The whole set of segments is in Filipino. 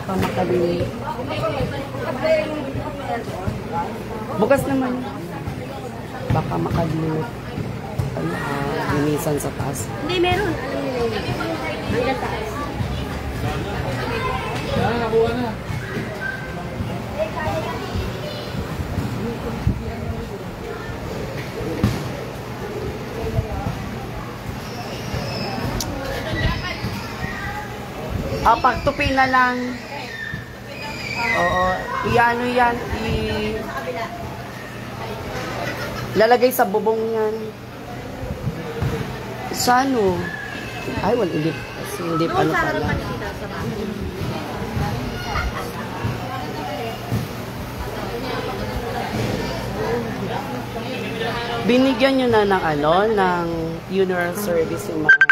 Baka makali. Bukas naman. Baka makali. Linisan sa taas. Hindi, meron. Alam nila yun. Hanggang taas. Nakuha na. Pagtupi na lang. Oo. Iano yan. Lalagay sa bubong yan. Sa ano? Ay, wala. Hindi pa ano pala. Binigyan nyo na ng ano, ng funeral service yung mga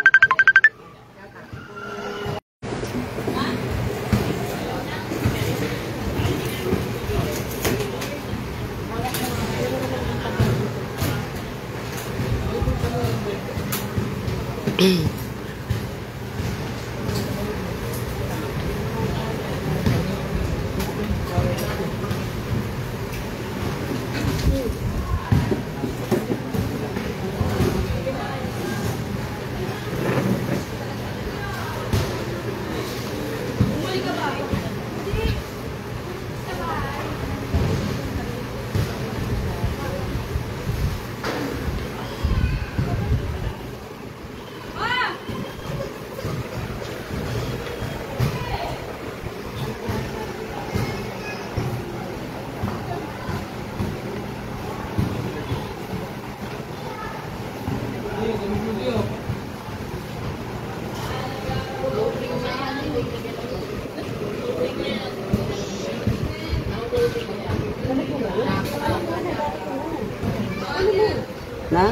na?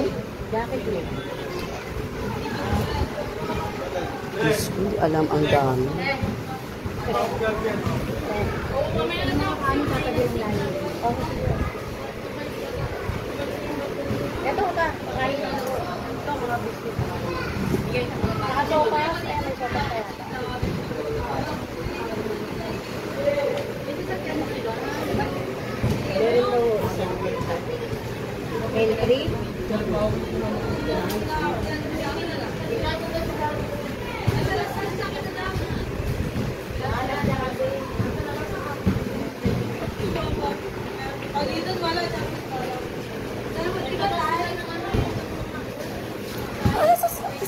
Diyos ko, hindi alam ang dami. Ito ka. Pakain na ito. Ito, mga biscuit. Nakasopa. Kaya may sopa kaya. Very low. Entry.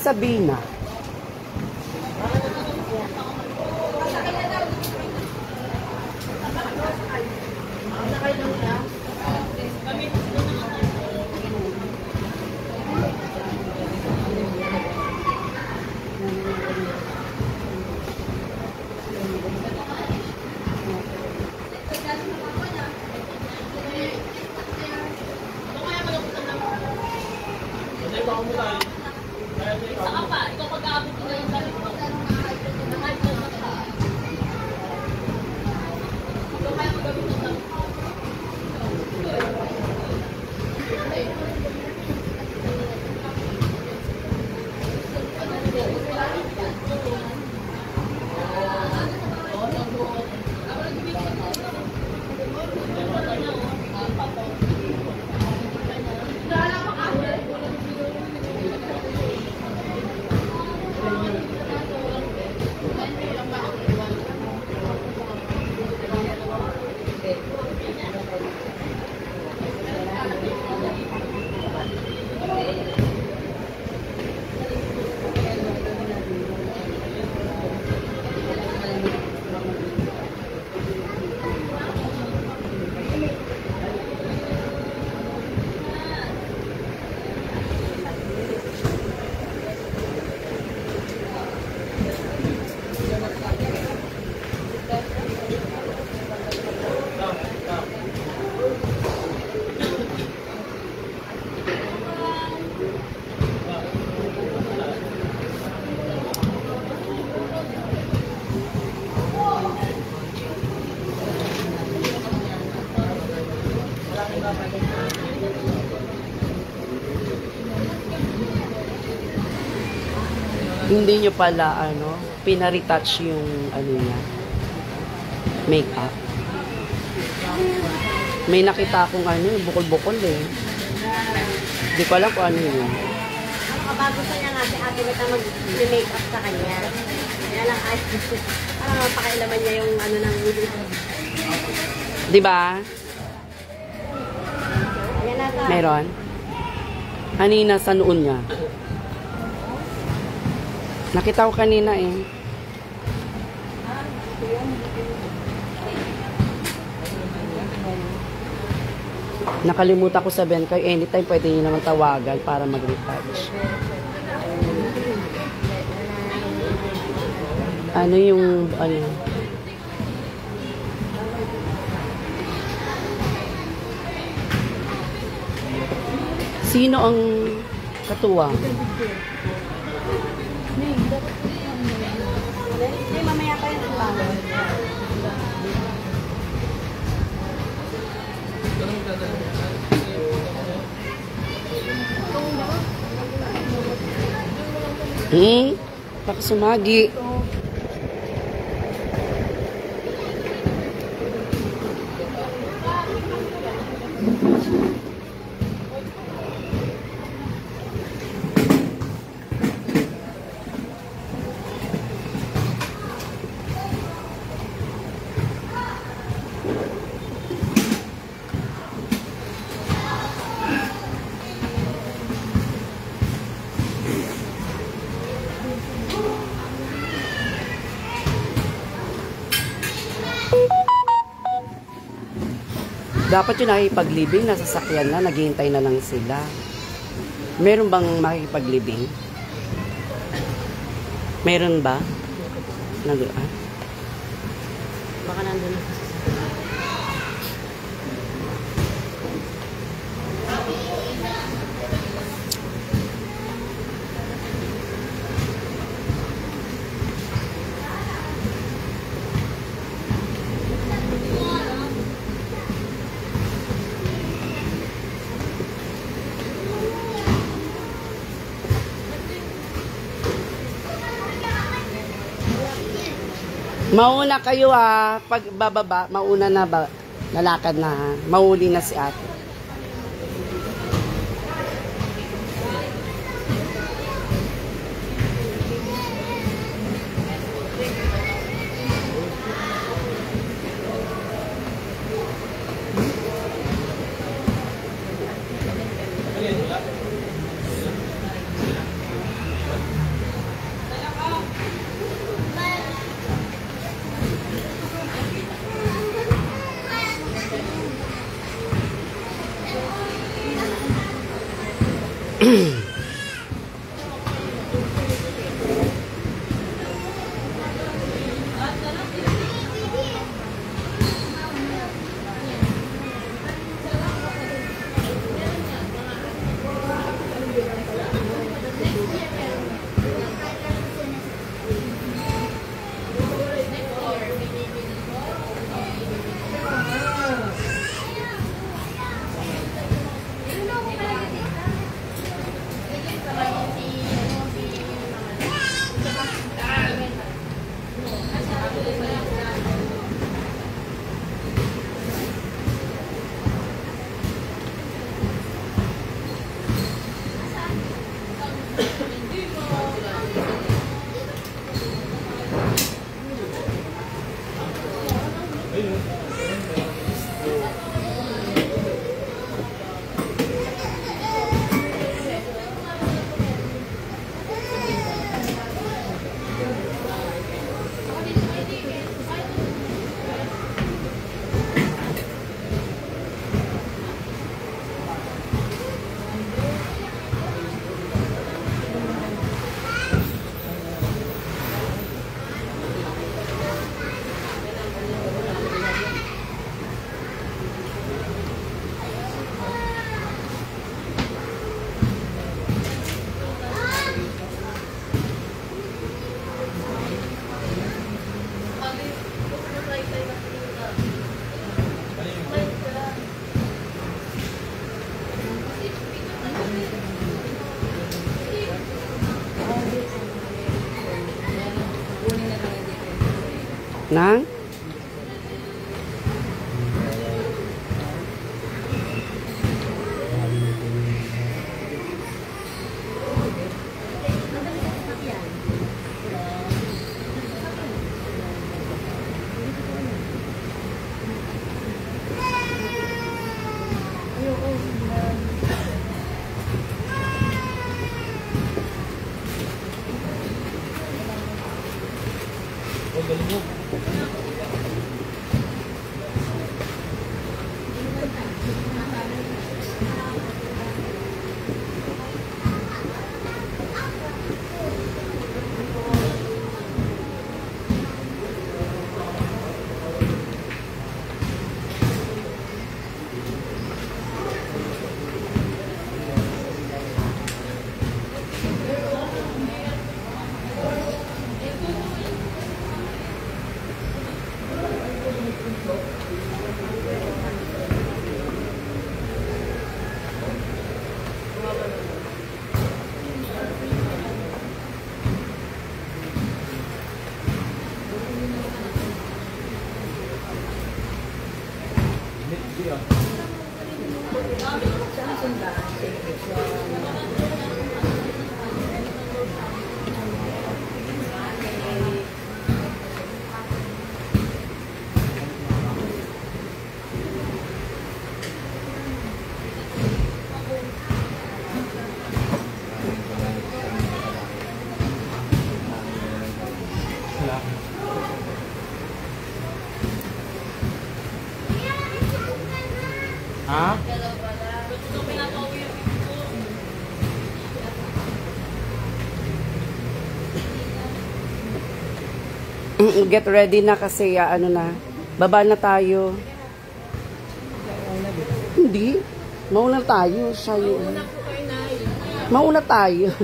Sabihin na. Hindi nyo pala, ano, pinaretouch yung, ano niya. Makeup. May nakita akong ano, bukol-bukol eh. Hindi ko alam kung ano yun. Bago sa niya nga si ate na mag-make up sa kanya. Kaya lang ay, parang mapakailaman niya yung ano ng Di ba? Ayan na sa... Meron? Kanina sa noon niya. Nakita ko kanina eh. Nakalimutan ko sabihin kayo, anytime pwede nyo naman tawagan para mag-retouch. Ano yung, ano? Sino ang katuwang? Hindi, mamaya pa yun ang bago. Baka sumagi. Dapat yung nakikipaglibing, nasa sakyan na, naghihintay na lang sila. Meron bang makikipaglibing? Meron ba? Baka nandun na. Mauna kayo ha. Pag bababa, mauna na ba? Lalakad na ha. Mahuli na si ate. Nang? Ha? Get ready na kasi ano na. Baba na tayo. Hindi. Mauna tayo. Siya yun. Mauna tayo.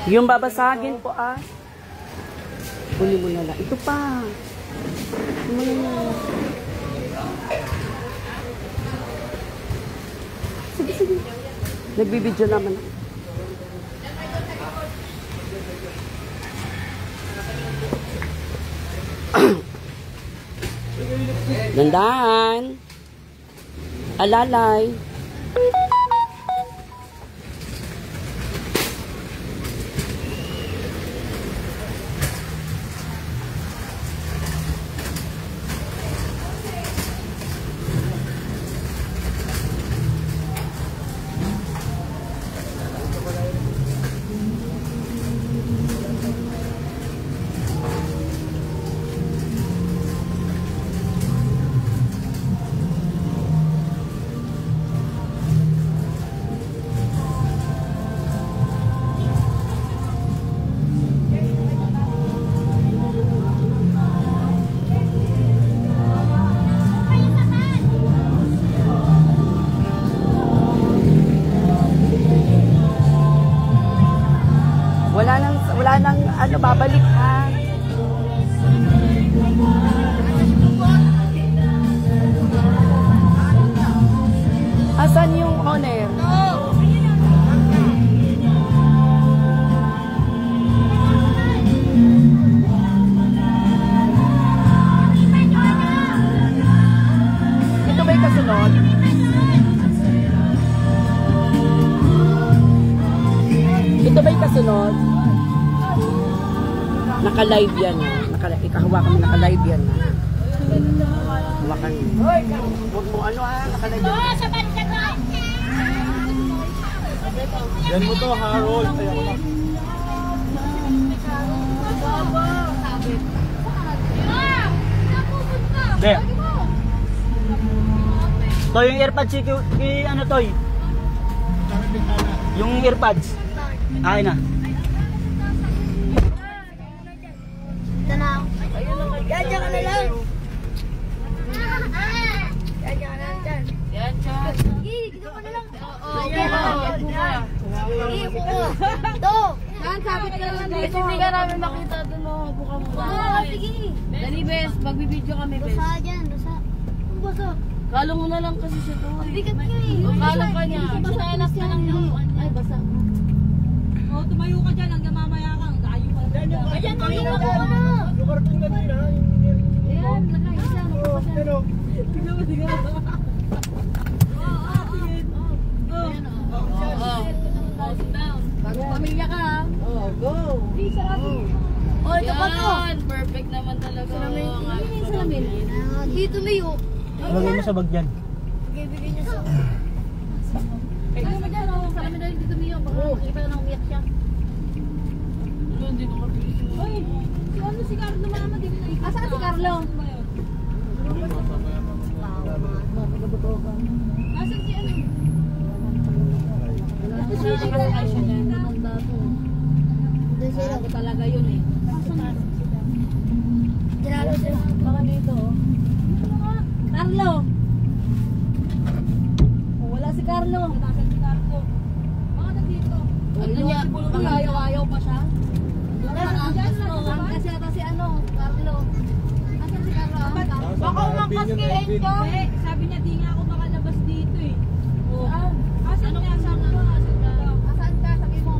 Yung babasagin po Huli mo na lang. Ito pa. Sige, sige. Nagbibideo naman ako. Dandan. Alalay. Wala nang babalik ha. Asan yung owner? Ito ba'y kasunod? Ito ba'y kasunod? Naka-live yan ikahawakan mo, naka-live yan hawakan mo. Huwag mo naka-live yan. Yan mo to, Harold. Ayaw ko na. De. To yung earpads ano to? Yung earpads. Ay na. Yan, dyan ka na lang. Yan, dyan ka na lang dyan. Yan, dyan. Dito ka na lang. Ito. Yan, sabit ka lang dito. Hindi ka namin makita doon mo. Buka mo. Sige. Dali, Bes. Magbibideo kami, Bes. Basa dyan, basa. Ang basa. Kalo mo na lang kasi siya to. Bigat ka eh. Kalo ka niya. Sinalas na lang yung ay, basa. Oh, tumayo ka dyan hanggang mamaya kang. Dayo ka. Ayan, tumayo ka na. Lugar pong ganina. Ayan, nakaisa. Pero, Tignan mo, tignan mo. Bago pamilya ka ha. Oh, go. Sarado. Oh, ito Yan, perfect naman talaga. Salamin. Dito Mayo. Lagay mo sa bag dyan. Bigay niya sa... Ay, mo dyan, oh. Salamin na rin dito Mayo. Baka makikita na umiyak siya. Hindi ko kapilin. Uy, si Carlo mama din na ikaw. Saan si Carlo? Nasaan si ano? Ako talaga yun eh. Baka dito. Carlo! Wala si Carlo. Nasaan si Carlo? Baka nandito. Ano niya? Baka ayaw pa siya? Kasi ata si ano, Carlo. Asan si Carlo? Baka umakas kay Angel. Sabi niya di nga ako makalabas dito eh. Asan ka? Asan ka? Sabi mo.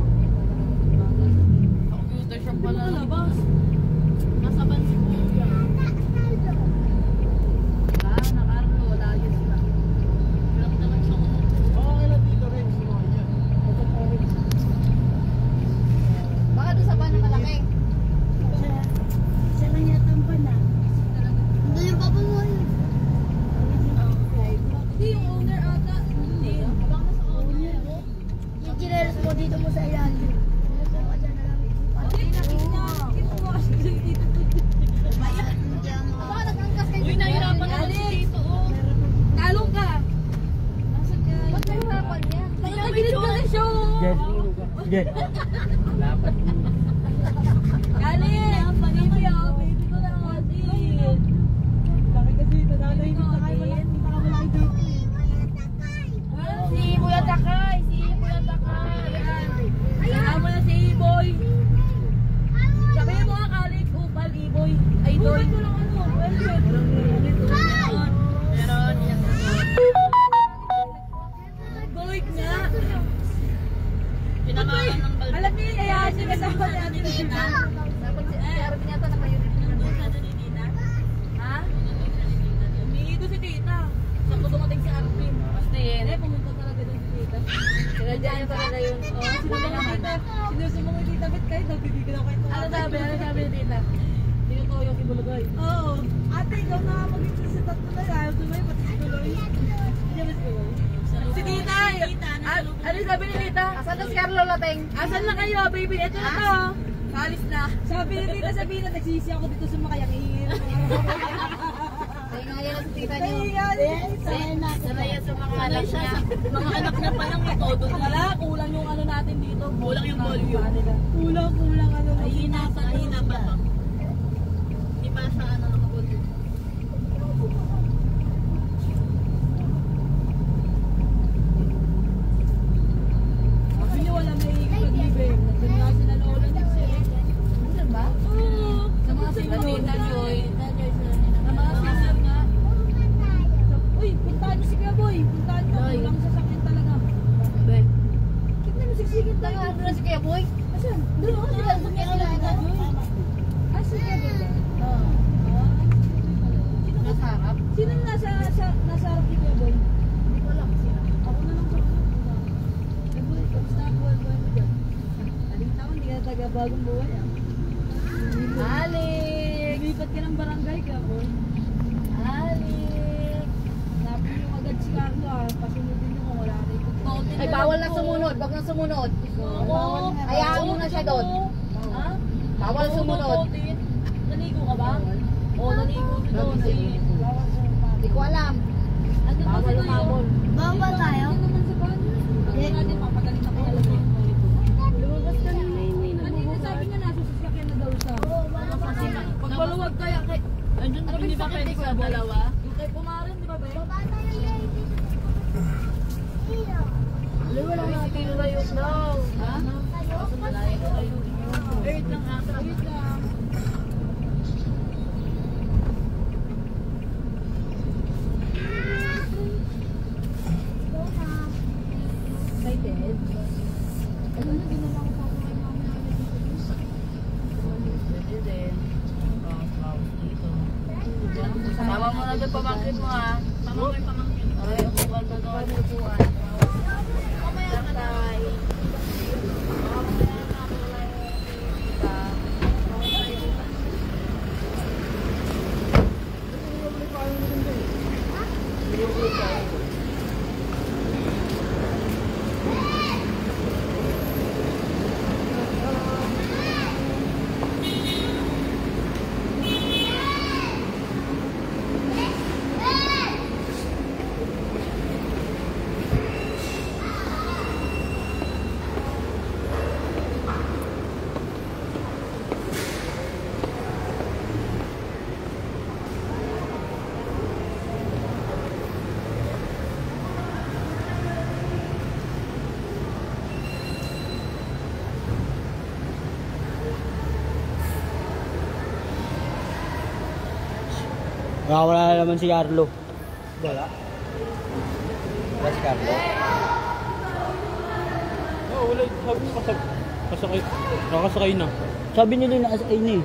Computer shop pala labas. Nasa ban si Kuya. Na Carlo, wala yun sila. Hirap naman siya. Okay lang dito rin. Sinuha niya. Baka doon sa ban na malaki. Siya lang yata ang ban na. Doon yung papa mo yun. Hindi yung owner ata. Hindi. Baka nasa owner. Yung chinelas mo dito mo sa ilalim. Okay, nakita. Kinuha kasi dito. Baka nagangkas kayo. Uy, nahirapan na dito. Talong ka. Ba't nahirapan niya? Nagagilid ka na siya. Sige. Lapat. Galing! Baby oh, baby ko na asin. Laki kasi ito. Nanahimik na kayo. Hindi na kami dito. Si Kuya Takay! Si Kuya Takay! Kasama na si Iboy! Sabihin mo akalik, upal, Iboy. Ay, Iboy. Upal ko lang ano, welcome. Meron. Gold nga! Pinangalan ng balbon. Alam niyo, ayahan siya kasama ni Ate Nina. Dapat si Arvin yata naka-unit na doon sa ni Nina. Ha? Umiido si Tita. Saan ko dumating si Arvin? Basta yun. Pumunta talaga doon si Tita. Sinadya niya talaga yun. Sinusumong Tita. Sinusumong ni Tita. Ba't kayo? Nagbibigil ako kayo. Ano sabi ni Tita? Tinutoyo si Bulugoy. Oo. Ate, ikaw na mag-isa sa tatlo na. Ayaw tuloy, pati si Bulugoy. Hindi ba si Bulugoy? Si Tita! Ano sabi ni Tita? Asan na si Carlo Lateng? Asan na kayo, baby? Ito na to. Kalis na. Sabi ni Tita, sabihin na nagsisi ako dito sa makayangin. Ay, nga yan si Tita niyo. Saraya sa mga anak niya. Mga anak niya pa lang ito. Wala, kulang yung ano natin dito. Kulang yung volume. Kulang ano. Ay, hina pa to. Di pa sa ano nakavolume. Sabi niyo wala may pag-ibig. Nandun nga sila Lola Nixie. Nandun ba? Oo. Sa mga sinunod. Sa mga sinunod nga. Uy, puntahan niyo si Kuya Boy. Puntahan niyo. Kulang sa sakyan talaga. Kita mo sigsigit tayo. Ano na si Kuya Boy? Asan? Doon ako sila. Doon ako sila. Ah, si Kuya Boy. Oo. Sino nasa harap? Sino nasa harap ni Kuya Boy? Hindi ko alam. Sino? Ako na lang sa Boy, kamusta ang buhay mo dyan? Aling taon, hindi ka na taga-bagong buhay ah. Alik! Lipat ka ng barangay ka, Boy. Alik! Sabi niyo agad si Carlo ah, pasunodin niyo kung wala na ito. Ay, bawal na sumunod. Wag na sumunod. Hayaan mo na siya doon. Ha? Bawal sumunod. Naligo ka ba? Oo, naligo si doon. Hindi ko alam. Bawal umabol. Bawal tayo? Hindi natin papagaling na pala yung lumabas ka na kanina sabi niya nasa sasakyan na daw siya. Pagpaluwag kaya kay... Andun ano ba pwede sa dalawa? Yung kay Pumarin, di ba ba? Wala nga kayo layo daw. Ha? Malayo kayo. Wait lang ha. Wait lang. Excited? Ano na ginawa ko pa kay mama namin dito? Pwede din. Sama mo na doon pamangkin mo ha. Sama mo yung pamangkin. Ay, upuan mo doon. Upuan. Mamaya ka na. Mamaya ka na. Wala na naman si Carlo. Wala? Wala si Carlo? Oo, wala. Sabi mo kasakay. Nakasakay na. Sabi nila na asay na eh.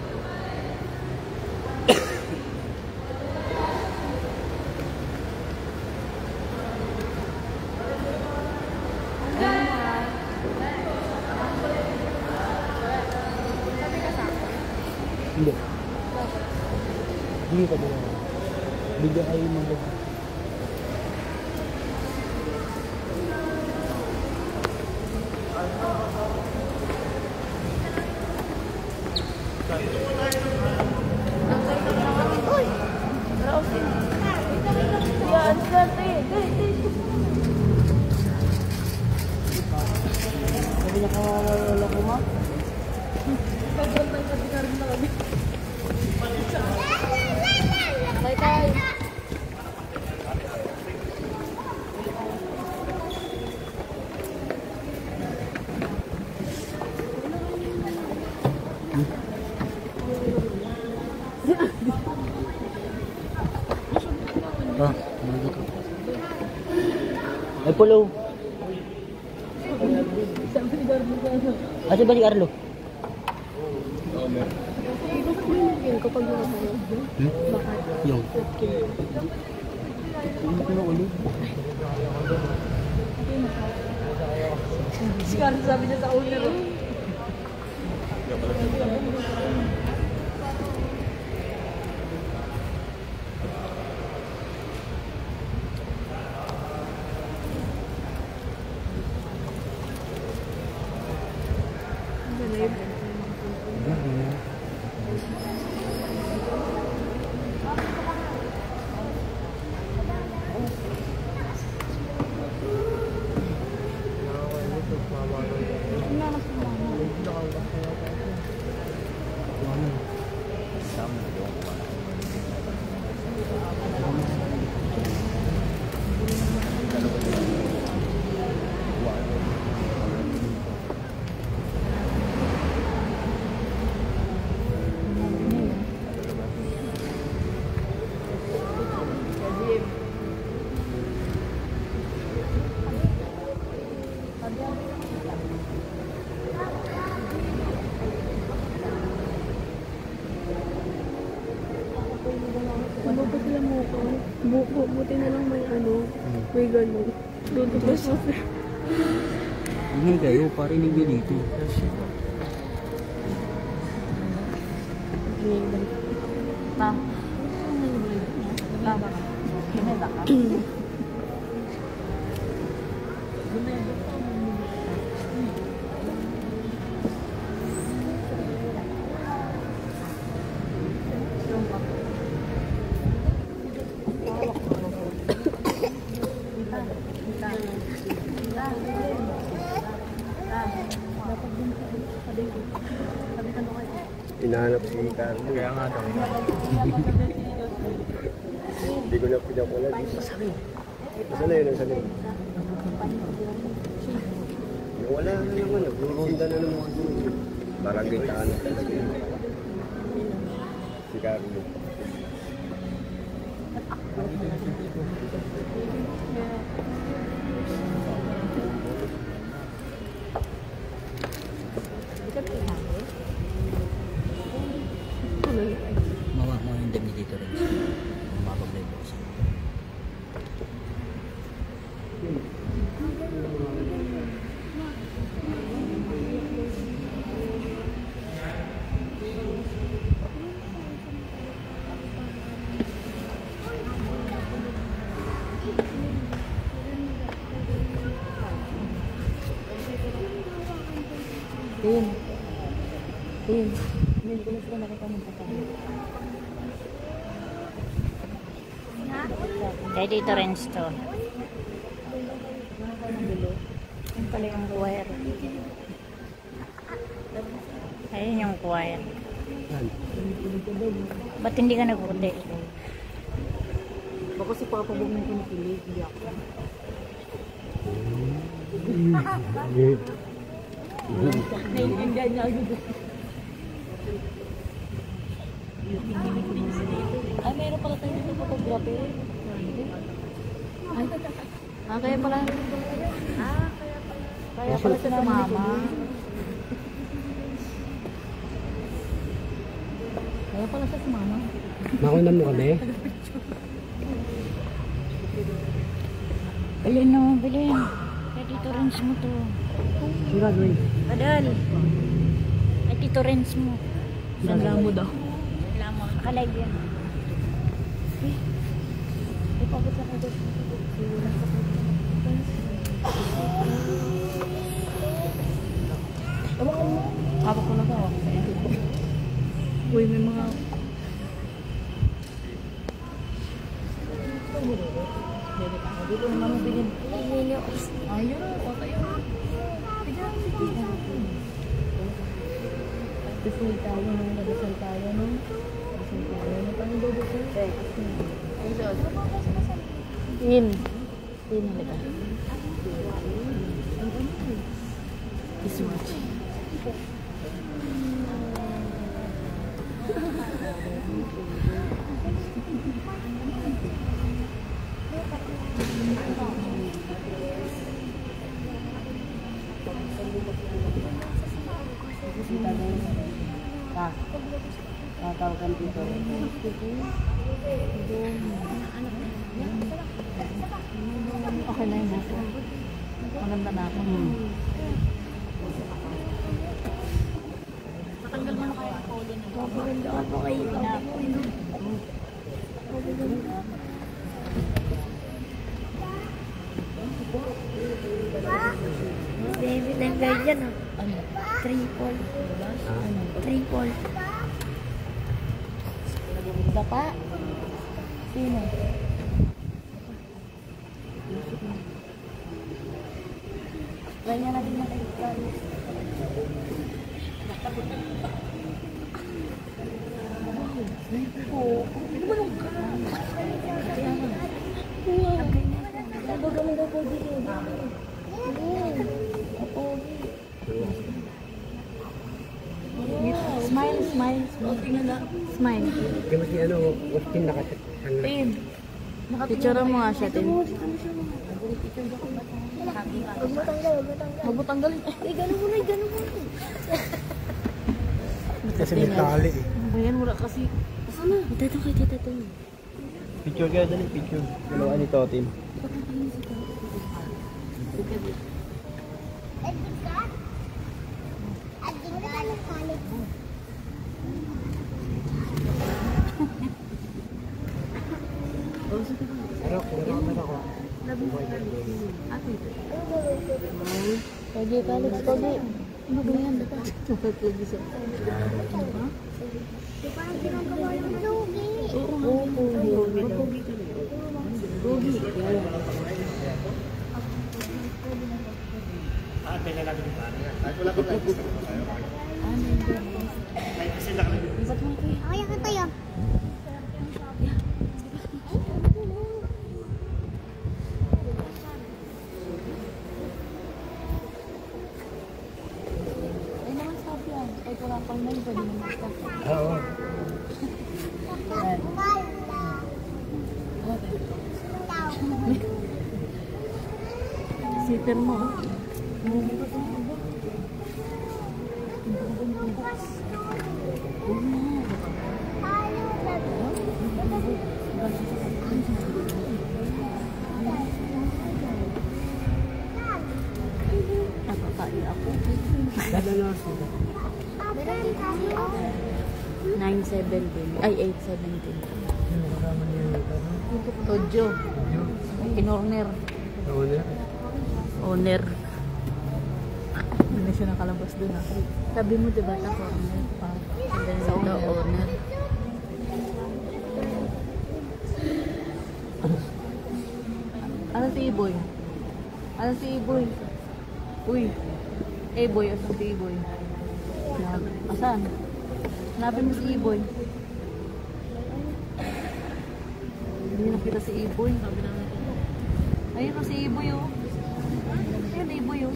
Hindi. Hindi ka dito. Bigla kayo mag- Sabi niya kawawala ko ma. Tay. Ah, nandito. Ay, polo. Asa ba si Carlo? Yung. Si Carlo sabi niya sa owner. Ano ba sila mo ko? Buti na lang may may gano'n. Doon ko mas Hindi kayo, parinig nyo dito. Hinahanap si Carlo. Kaya nga daw. Hindi ko na pinakula. Saan na yun ang salim? Wala na naman. Nagruronda na naman. Barangay taan na talaga. Si Carlo. Mga hindi dito rin. Mapag-live ako siya. Hindi ko na sila nakita ng pagkain. Kaya dito rin to. Yung pala yung wire. Ayun yung wire. Ba't hindi ka nagputi? Baka si Papa Bong yung kinikilig, hindi ako. Naiintindihan niya agad. Ay, meron pala tayo dito. Grabe. Ay. Kaya pala. Kaya pala siya sumama. Kaya pala siya sumama. Makunan mo kami. Bilhin no, bilhin. Kaya Tito Renz mo to. Ang gagawin. Padal. Ay Tito Renz mo. Sandra mo daw. Wala mo. Nakalive yan. Ipabot lang ako. Hawak ko na ba? Uy, may mga... Dito naman mo bilhin. Ayun, o tayo. Dasal tayo nung nadasal tayo nung. Dasal tayo nung panidodasal. Ayun. Tin. Tin halika. Iswatch. Tawagan dito. Okay na yun ako. Maganda na ako. Natanggal mo na kayo ang polo na. Maganda ako kayo. Baby, tanggal yan ah. Ano? Triple. Ano? Triple. Dapa? Sino? Ganyan natin na kayo. Smile, smile, smile. Smile. Kaya mas ano, Austin nakasang Tin. Picture mo nga siya, Tin. Huwag mo tanggal. Huwag mo tanggalin. Gano'n mo na. kasi may tali eh. Bayan mo na kasi. Asan na? Ito kay tita to. Picture kaya dali, picture. Dalawa ni Totin. Pogi, Kalix, Pogi. Ano ba yan? Pogi siya. Parang ginagawa yung lugi. Oo, Pogi. Pogi. Kaya ka tayo. Ay naman sabi yan. Ay wala pang nine, pwede naman stop. Oo. Sitter mo. Nakakain ako. Dala na sila. 9:17. Ay, 8:17. Sino kasama niya yung Tojo. Inorner. Oo na. Owner. Hindi na siya nakalabas dun ah. Sabi mo diba ta corner pa? Sa owner. Ano si Iboy? Ano si Iboy? Uy. Iboy, asan si Iboy? Asan? Hanapin mo si Iboy. Hindi nakita si Iboy. Ayun o si Iboy oh. Ayun Iboy oh.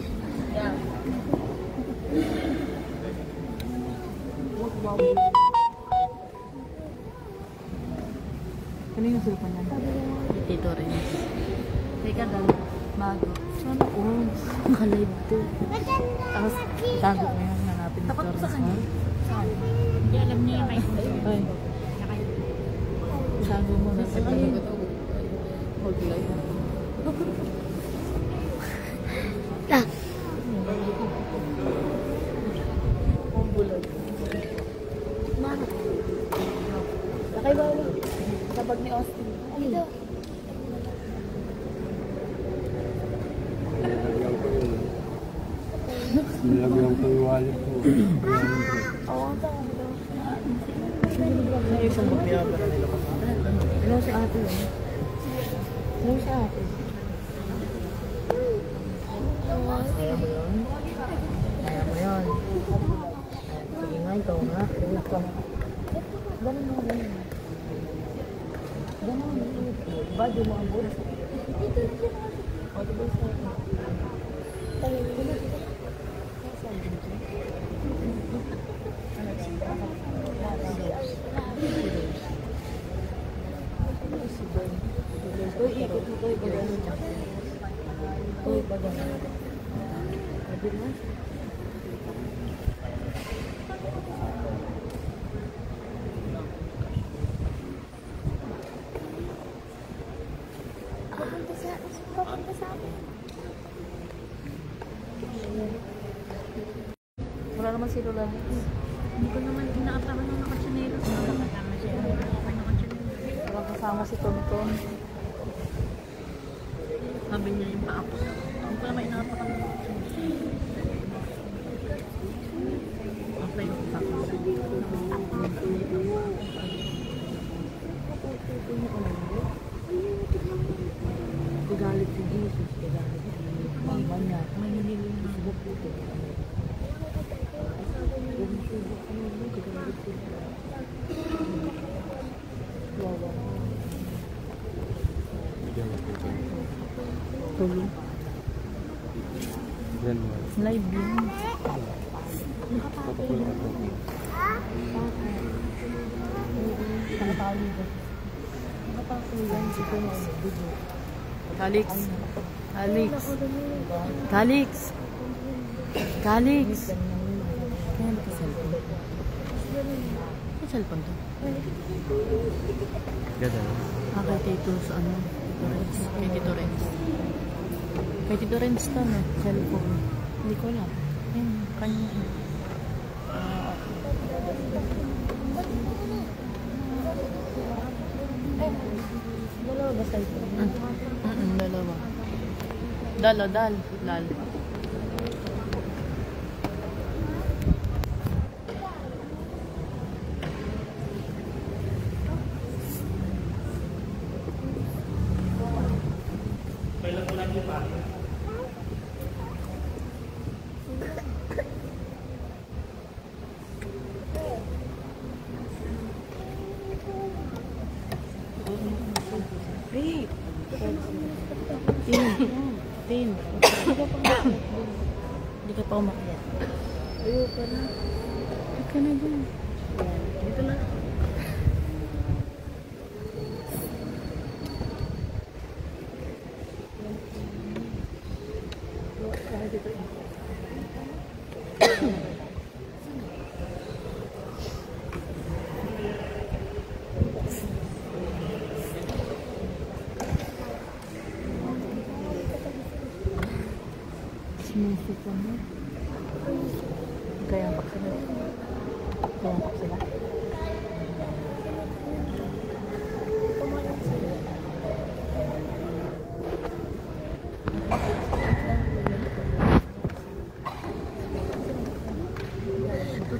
Ano yung cellphone niya? Tito rin. Teka lang. Bago. Sana all. Kalive to. Tapos, tago mo yung nanapin sa Tapat sa kanya. Hindi alam niya yung may Ay. Tago mo na sa kanya. Mag-live. Ang bulag. Mama. Lakay ba ulit? Sa bag ni Austin. Dito. Nilagyan ko yung wallet ko. Oo, tama daw. Ano yung isang magpiyabara nila ko? Ano si ate yun? Ano si ate? Kaya mo yun? Kaya mo yun? Sige nga, ikaw nga. Ulit ka nga. Ganun mo, ganun. Ganun mo, ulit. Ba, di mo abot? O, diba sa akin? Tayo, diba? Uy, ikot mo kayo ba gano'n? Uy, ba gano'n? Pwede na? Papunta sa akin. Wala naman si Lola. Hindi ko naman inaapakan ng nakachanero. Nakakasama siya. Walang kasama si Tonton. Sabi niya yung paa ko. Ang pala may inaapakan ng nakachanero. Okay, Galit si Jesus. Galit si mama niya. may nililing na. Subok puto. Tulong. Yan mo. Live yun. Papakul ako. Nakatali ko. Nakatali yan. Sige na. Video. Calix. Calix. Calix. Calix. Kaya ba ka cellphone? May cellphone to? Ganda. Kay Tito sa ano? Tito Renz. Kay Tito Renz. Kay Tito Renz to, no? Cellphone. Hindi ko alam. Ayun, kanya. Dalawa ba sa'yo? Dalawa. Dal. Tin. Hindi ka pa umakyat. Ayoko na. Huwag ka na dyan. Dito na. Sinusuko mo. Kaya pak sila. Kaya pak sila.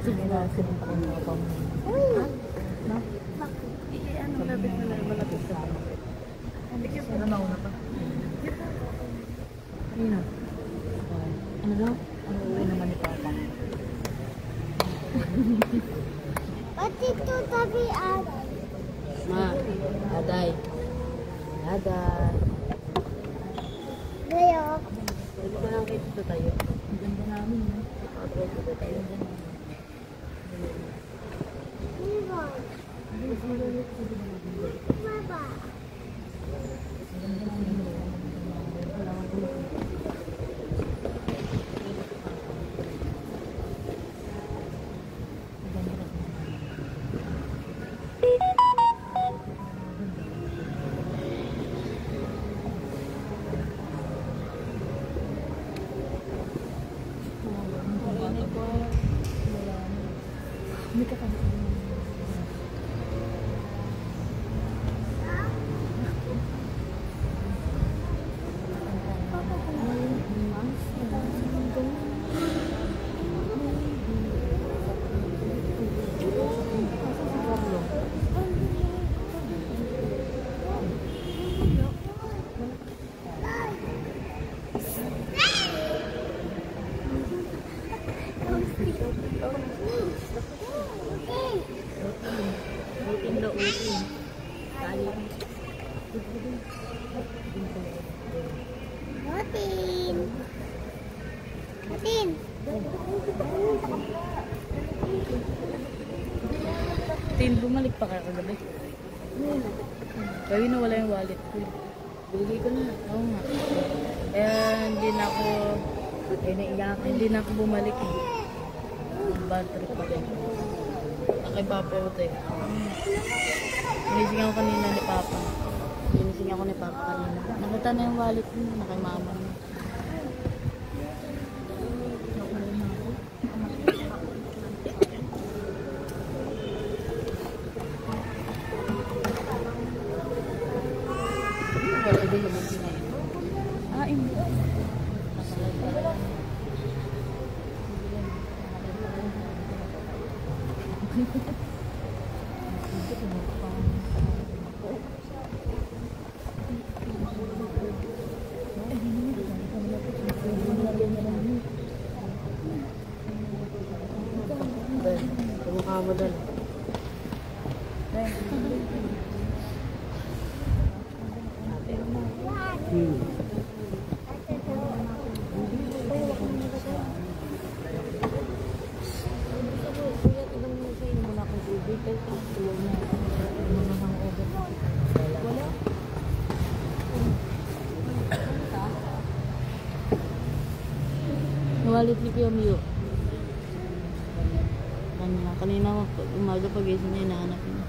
Sige na, sila pa kung mga pang... No? Ano, lapit mo na, malapit sa ano. Ano nauna pa? Ayun na. Ano daw? Ano uwi naman ni Papa? Pati ito tabi at Ma. Aday. Aday. Leo. Pwede ko lang kayo dito tayo. Ang ganda namin, no? Okay, dito tayo. Baba. daw ulo. Tali. Martin! Martin! Tin, bumalik pa kayo kagabi. Kaya nawala yung wallet ko. Bili ko na. Oo nga. Kaya hindi na ako bumalik eh. Ang bad trip pa rin. Kay Papa Ote. Ginising ako kanina ni Papa. Ginising ako ni Papa kanina. Nakita na yung wallet mo. Na kay Mama mo. Wala din naman sila. Ah, hindi. Kumukha mo doon. Wallet ni Kuya Mio. Kanina umaga pag-isip niya, hinahanap niya.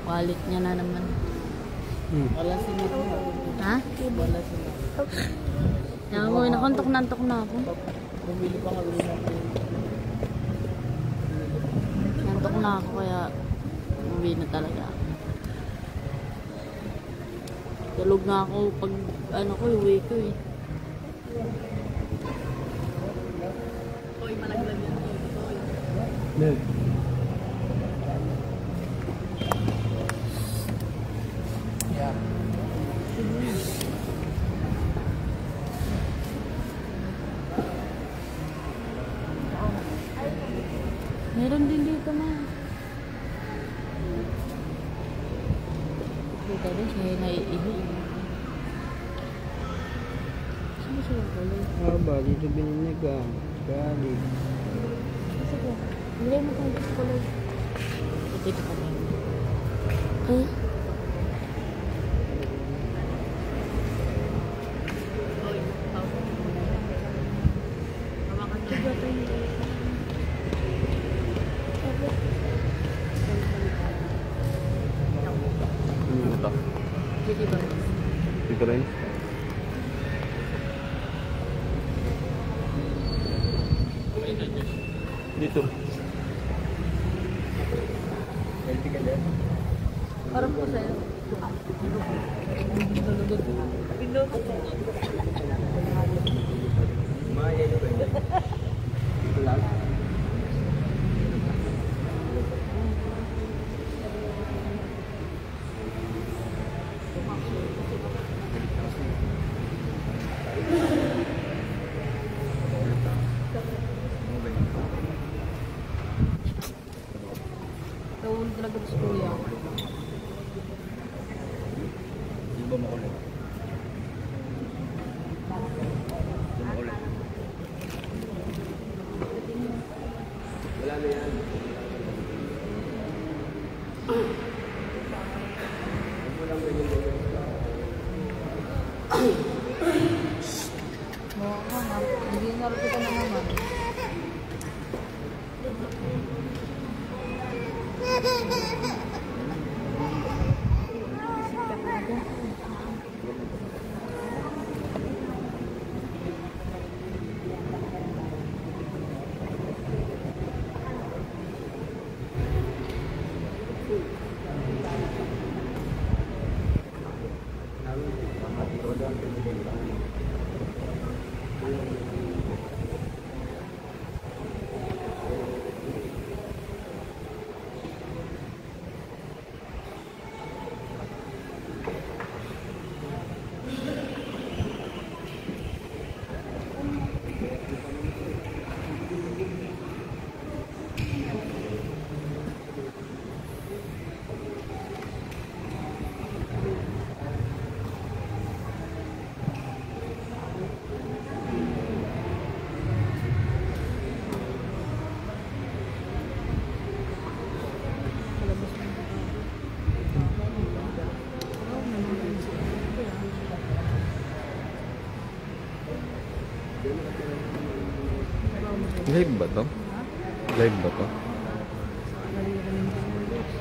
Wallet niya na naman. Wala sila. Ha? Wala sila. Kaya mo, nakontok na ako. Bumili pa kami natin. Nantok na ako kaya uwi na talaga ako. Tulog na ako pag uwi ko eh. Ned. Meron din dito na. Kita din siya naiihi. Sino siya pala? Ba, dito bininigang. Gali. Sige. Hindi mo kang kulay. Dito ka na. Eh? Ano ito? Dito ba? Dito rin? Dito. Parang po sa'yo. Tawag talaga sa kuya. Hindi ba makulit? Makulit. Wala na yan. Hindi na rin kita na naman. Live ba to? Live ba to? Naririnig ko yung Diyos.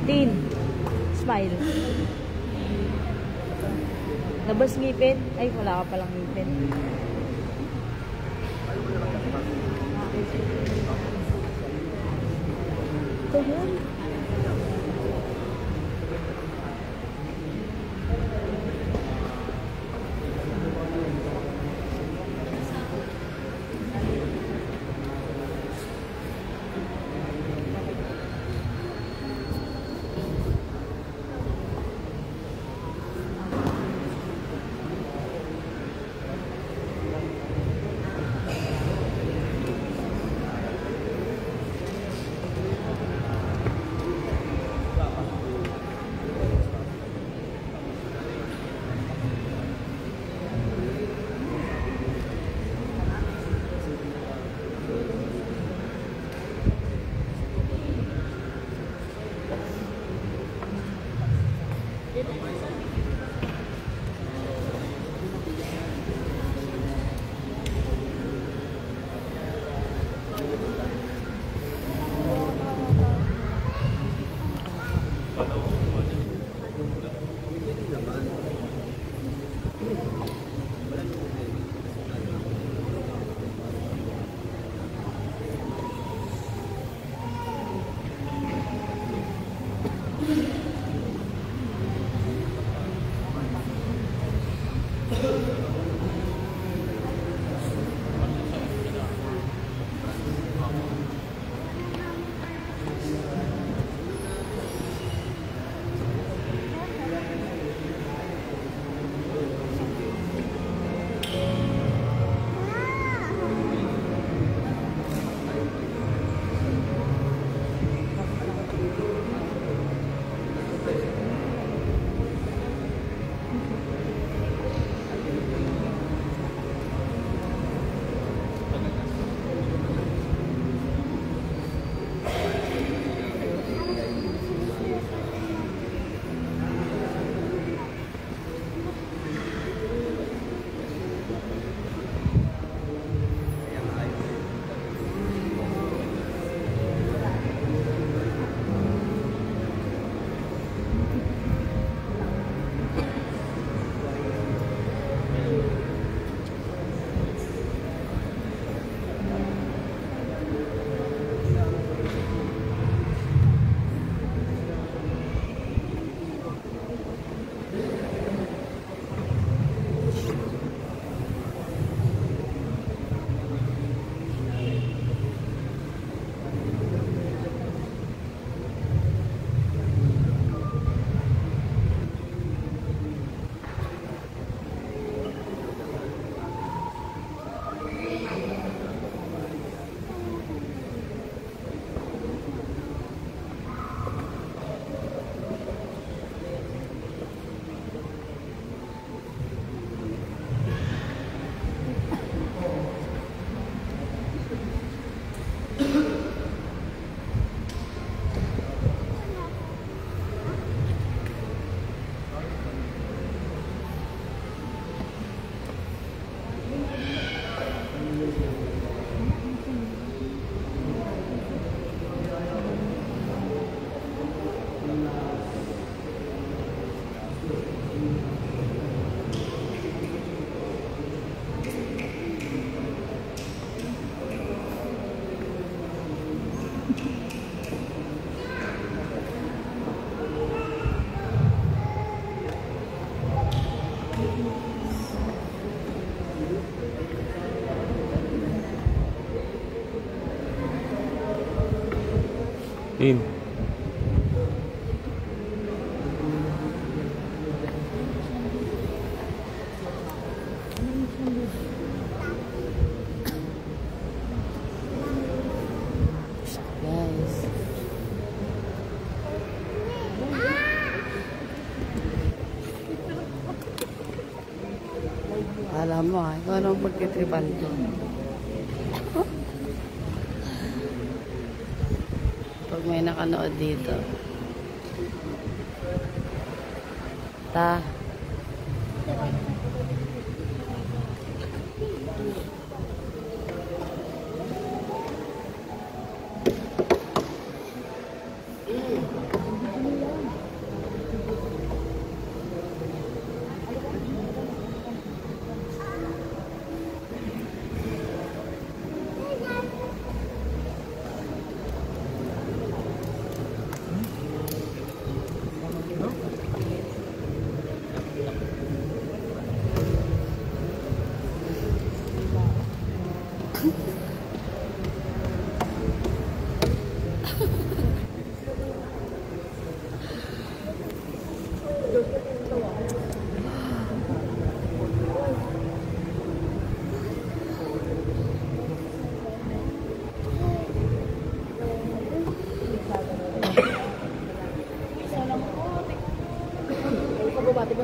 Tin, smile. Labas ngipin. Ay, wala ka palang ngipin. Ito yun. Ayun. Guys. Alam mo ha, ikaw anong pagkitripan ko. Pag may nakanood dito. Ta.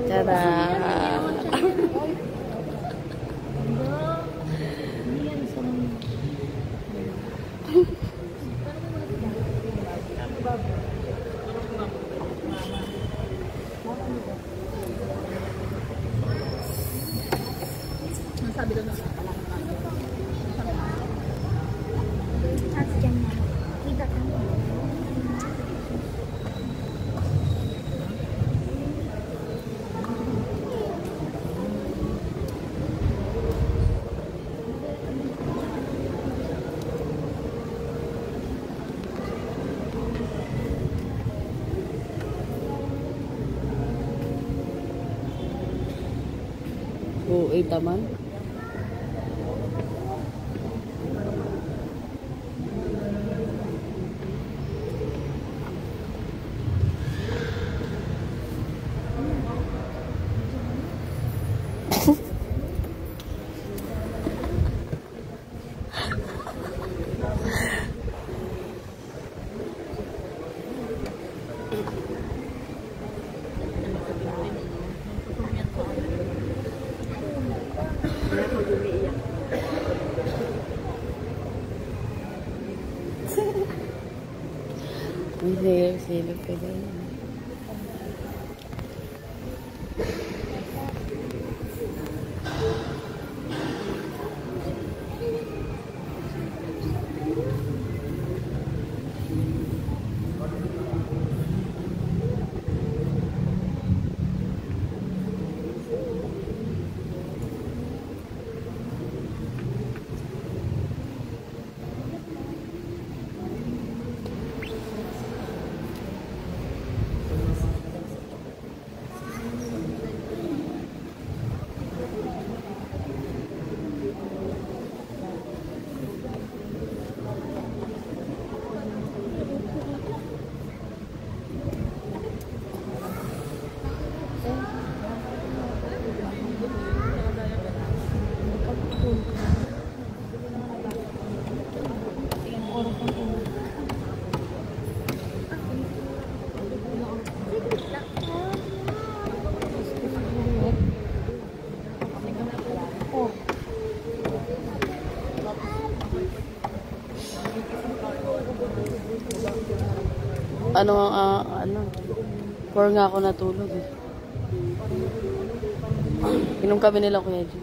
Tada! Oo, taman. May silip ka dyan. Ano, 4 nga ako natulog eh. Inom kami nila Kuya Jim.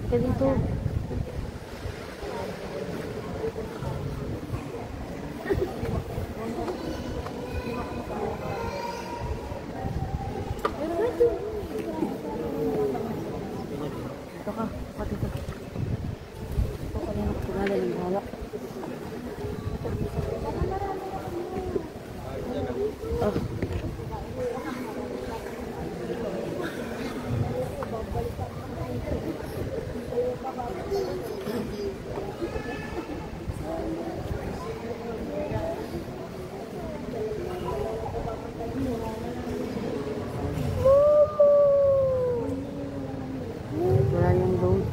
Ganito. Ito ka, pati ito. Ito ka rin ang pangalan ng hawak. Oh. Wala yung load.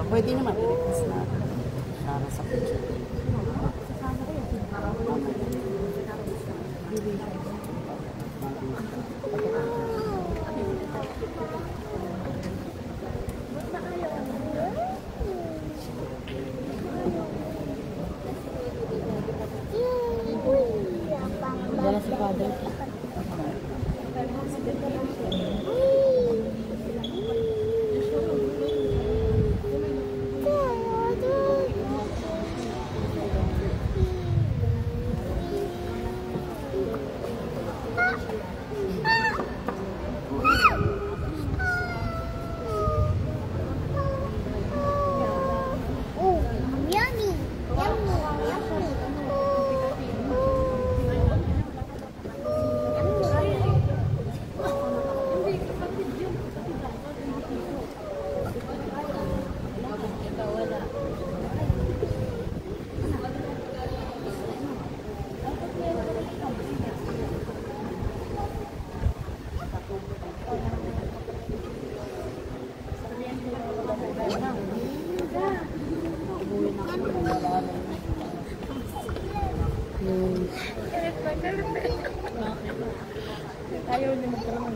Pwede naman i-request na para sa picture. Dala si Father. Ayaw niya magkaroon.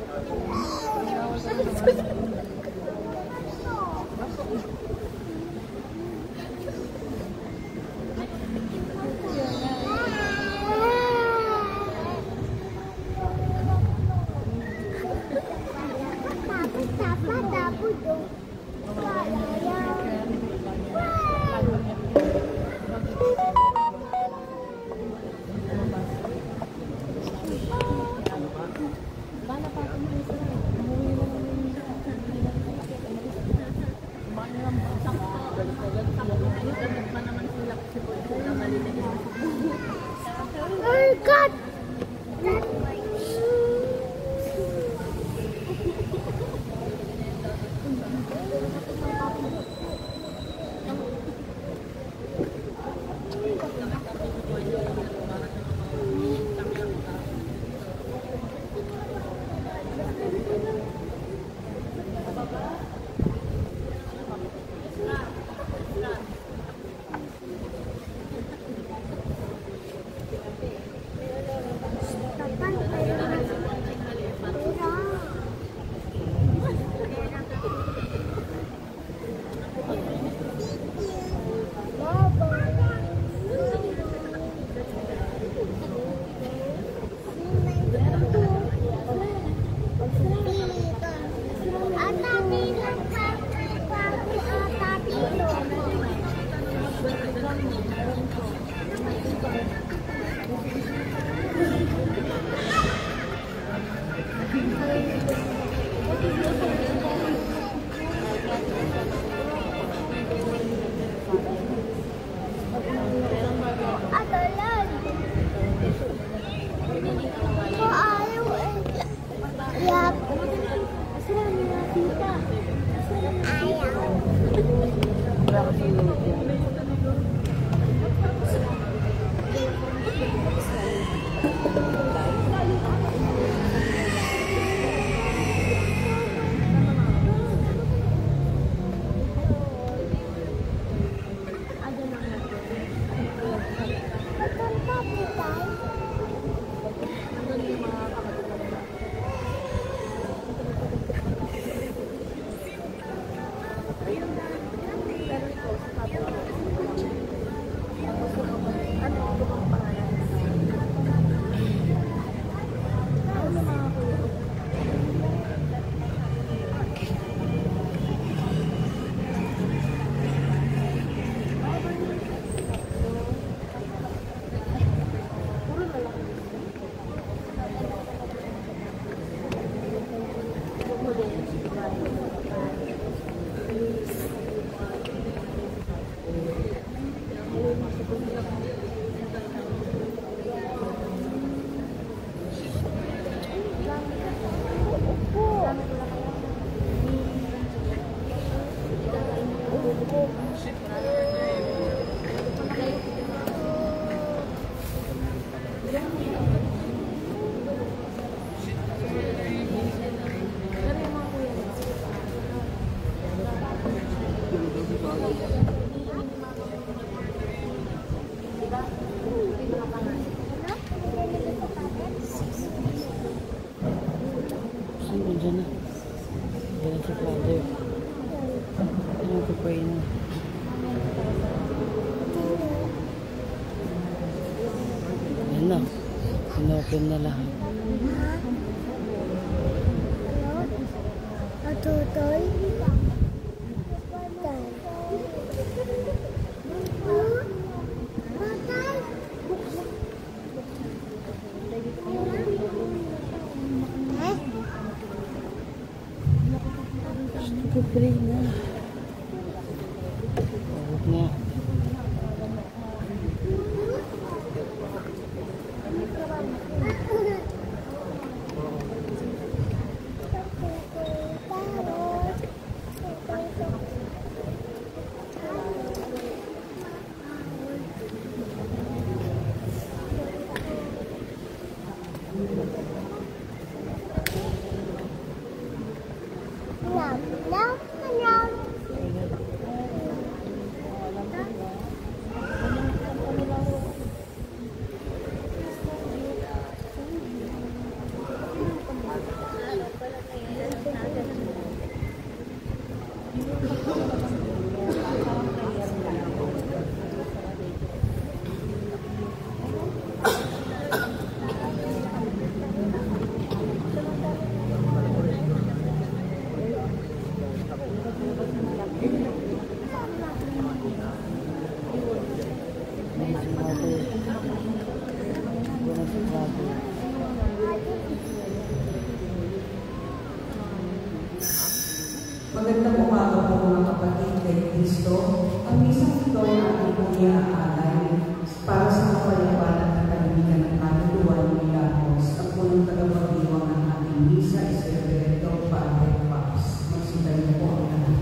Oh God! Diyan na. Diyan si Father. Ano ko pray na. Yan na. Inopen na lahat. Atutoy. Pray na. Huwag na. Magandang umaga po mga kapatid kay Kristo. Ang misang ito ay ating pag-iaalay para sa kapayapaan at katahimikan ng kaluluwa ng Milagros. Ang punong tagapagdiwang ng ating misa is Reverendo Padre Paps. Magsitan niyo po ang lahat.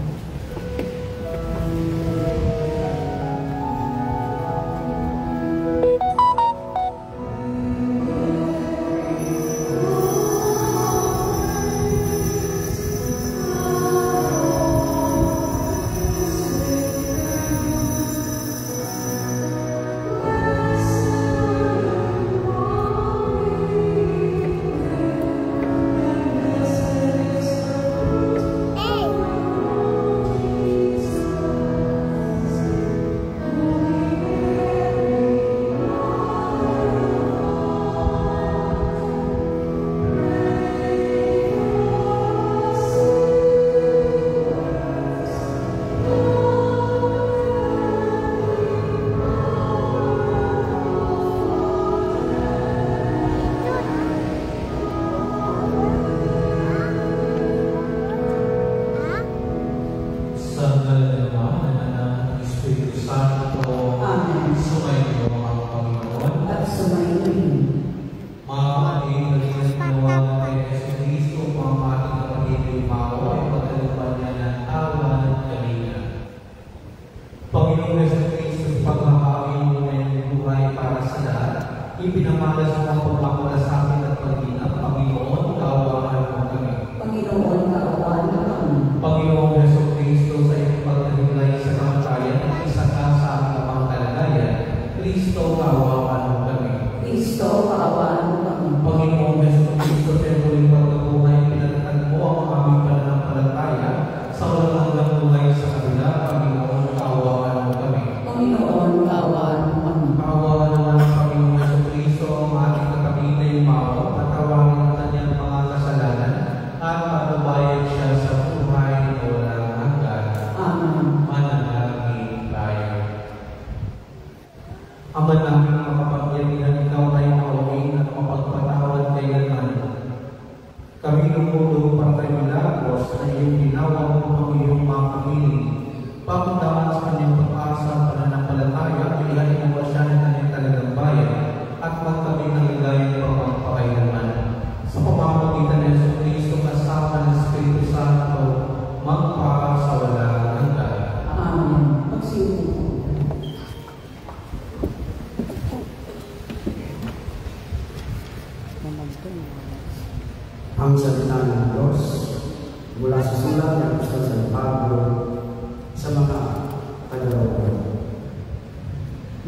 Ipinamalas mo ang pagmamalasakit at pag-inap. Panginoon, kaawaan mo kami. Panginoon, kaawaan mo kami. Panginoong Jesucristo, sa iyong pagdahiglay sa kamatayan at isa ka sa aming amang kalagayan, Kristo, kaawaan mo kami. Kristo, kaawaan mo kami. Panginoong Jesucristo, sa iyong muling pagkabuhay, pinatag mo ang aming pananampalataya sa walang hanggang buhay sa kabila. Panginoon, kaawaan mo kami. Panginoon, kaawaan mo kami. Kaawaan naman ang Panginoong Jesucristo, ang ating katabi na yung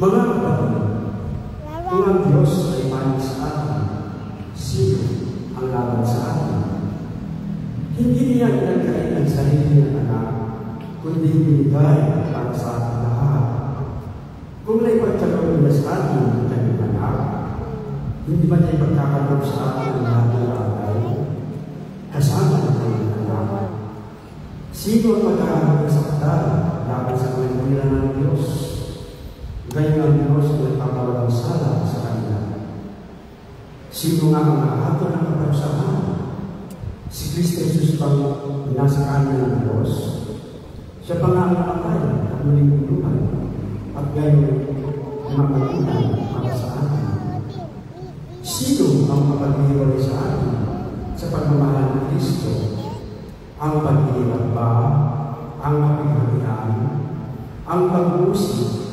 Mga kapatid, kung ang Diyos ay panig sa atin, sino ang laban sa atin? Hindi niya pinagkain ang sarili ng anak, kundi binigay para sa ating lahat. Kung naipagkaloob niya sa atin ang kanyang anak, hindi ba niya ipagkakaloob sa atin ang lahat ng bagay? Kasama ang kanyang anak. Sino ang magkakasaktan laban sa kanila ng Diyos? Gayong ang Diyos ay nagpapawalang sala sa kanila. Sino nga ang nakahato ng kaparusahan? Si Kristo Jesus pang nasa kanan ng Diyos. Siya pa nga ang nakatay at muling tulungan at gayon mamagitan para sa atin. Sino ang mapaghihiwalay sa atin sa pagmamahal ng Kristo? Ang paghihirap ba? Ang kapighatian? Ang pag-usip?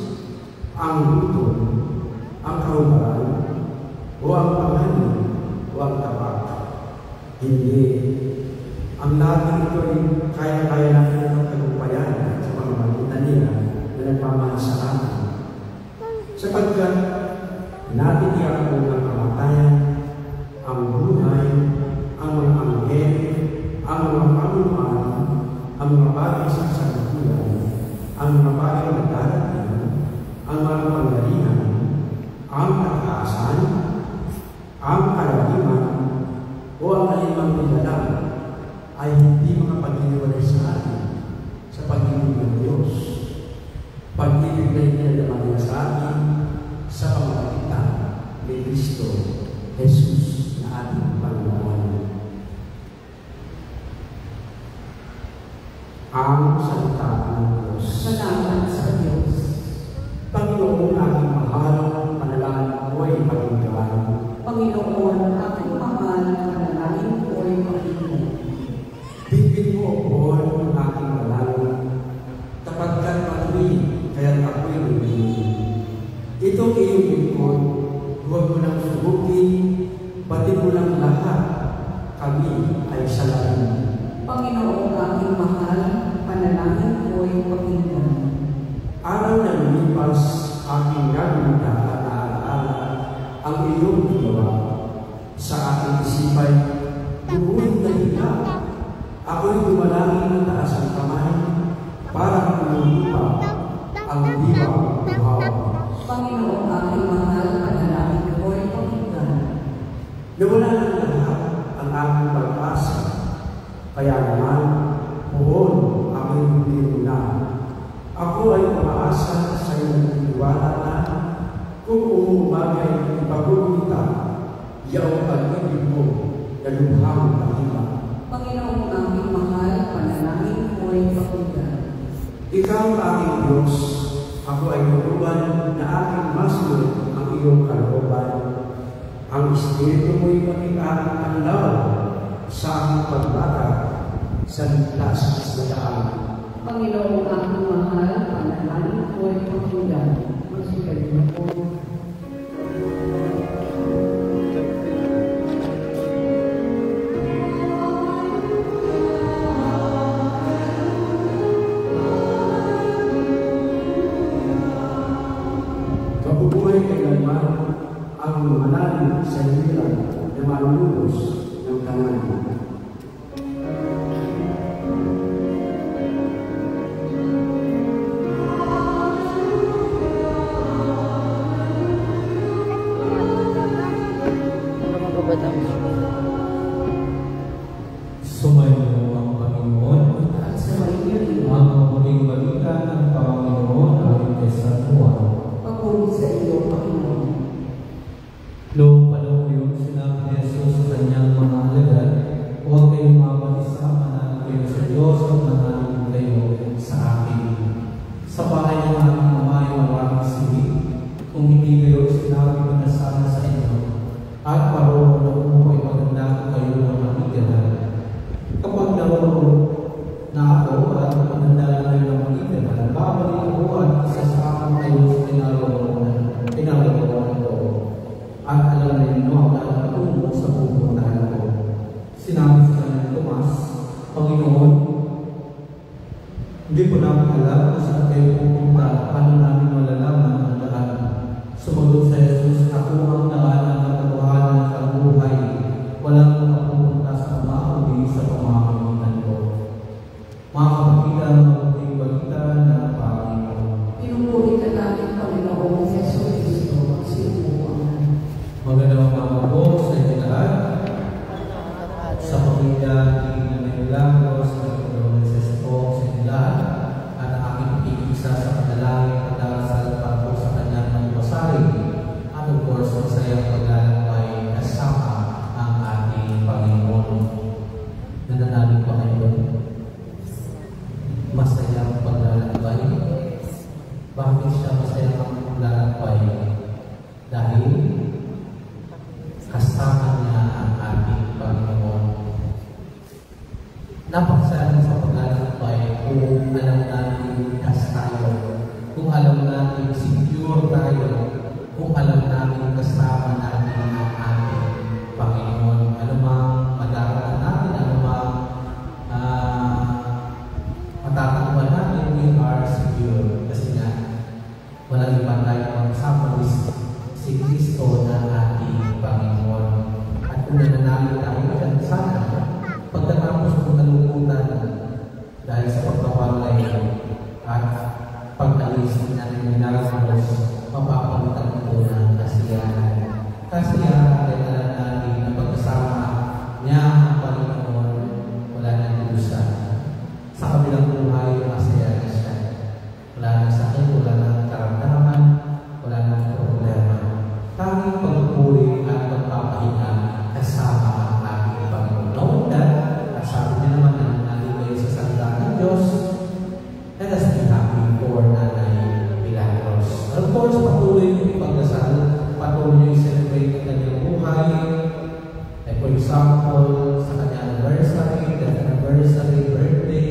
Ang lutong? Ang kahubaran? O ang panganin? O ang tabak? Hindi. Ang lahat ng ito ay kaya-kaya natin ang pagtagumpayan sa pamamagitan nila na nagmamahal sa atin. Sapagkat natitiyak mo ang kamatayan, ang buhay, ang mga anghel, ang mga panunuan, ang mga bagay sa kasalukuyan, ang mga bagay na darating, ang mga pangyarihan, ang kataasan, ang kalaliman, o ang alimang nilalang ay hindi makapag-iwalay sa atin sa pag-ibig ng Diyos. Pag-ibig na inilalaman niya sa atin sa pamamagitan ni Kristo Jesus na ating Panginoon. Ang salita ng Diyos. Salamat sa Diyos. Panginoon aking mahal, panalangin ko ay pakinggan. Panginoon, aking mahal, panalangin ko ay pakinggan. Bigyan mo ako ng aking panalangin. Tapagkat matuloy, kaya't ako'y lumilin. Itong iyong lingkod, huwag mo nang subukin, pati mo lang lahat, kami ay salamin. Panginoon, aking mahal, panalangin ko ay pakinggan. Araw na lumipas, aking gagawin at naalaala ang iyong ginawa. Sa aking isipay, bubuhin na hila. Ako'y dumalangin ng taas ang kamay para kumulupa ang diwang buhaw. Panginoon, aking mahal, panalangin ko ay pakinggan. Nawala ng lahat ang aking pag-asa. Kaya naman, buhon aking biro na. Ako ay umaasa sa iyong iniwala na kung umumagay ipagugita, iyong pag-ibig mo na lubhang kahima. Panginoon, aking mahal, panalangin ko ay pakinggan. Ikaw aking Diyos, ako ay turuan na aking masunod ang iyong kalooban. Ang Espiritu mo'y maging-aking anlaw sa aking pagbata sa ligtas na daan. Panginoon, aking mahal, panalangin ko ay pakinggan. Magsigaling ako. Mabubuhay kailanman ang mananalig sa hirap na malulubos ng tangan. Sumayo ang Panginoon At sa iyo, ang muling balikan ng Panginoon ayon kay San Juan. pagpuri sa iyo, Panginoon. Noong panahon yun, sinabi ni Jesus sa kanyang mga alagad, huwag kayong mabalisa, mananalig kayo sa Diyos at mananalig kayo sa akin. Sa bahay ng aking ama ay maraming silid, kung hindi kayo sinabi ko na sana sa inyo, at paroon na mo ay maganda ko kayo ng manigalan. Kapag naroon na ako at maganda kayo ng manigalan, babalik ako at isasama kayo sa pinagawa ko. At alam na ninyo ang nakatungo sa pupuntahan ko. Sinabi sa kanyang Tomas, Panginoon, hindi po namin alam kung saan kayo pupunta, paano namin malalaman ang daan. Sumunod sa Jesus, ako ang daan ng katotohanan at buhay. Walang makapupunta sa Ama kundi sa pamamagitan ko. Mga kapatiran, mabuting balita ng Panginoon. Pinupuri ka namin, Panginoong Yesu Cristo, magsinubuan. Magandang umaga po sa inyo lahat. Sa pamilya ni Milagros, sa Panginoon Jesus po sa inyo lahat, at ang aking pag-iisa sa panalangin at darasal para po sa kanyang pagpasari. At of course, masayang paglalakbay kasama ang ating Panginoon. Nananalig pa kayo? Masayang paglalakbay. Bakit siya masayang paglalakbay? Dahil kasama niya ang ating Panginoon. Napakasaya sa paglalakbay kung alam natin ligtas tayo, kung alam natin secure tayo, kung alam natin kasama natin ang ating Panginoon. Anumang madarating natin, anumang matatakbuhan natin, we are secure. Kasi nga, walang iba tayo kasama si Kristo na ating Panginoon. At kung nananalig tayo dyan, sana pagkatapos ng kalungkutan dahil sa pagkawalay at pag-alis natin ng Milagros, mapapalitan ito ng kasiyahan. Kasiyahan ay alam natin na pagkasama niya ang Panginoon, wala nang ilusan. Sa kabilang buhay, masaya na siya. Wala nang sakit, wala nang karamdaman, wala nang problema. Tanging pagpupuri at pagpapahinga kasama ang ating Panginoon. Noon na, at sabi niya naman na nalibay sa salita ng Diyos, let us be happy for Nanay Milagros. Of course, patuloy yung ipagdasal, patuloy yung celebrate ng kanyang buhay. Like for example, sa kanyang anniversary, death anniversary, birthday,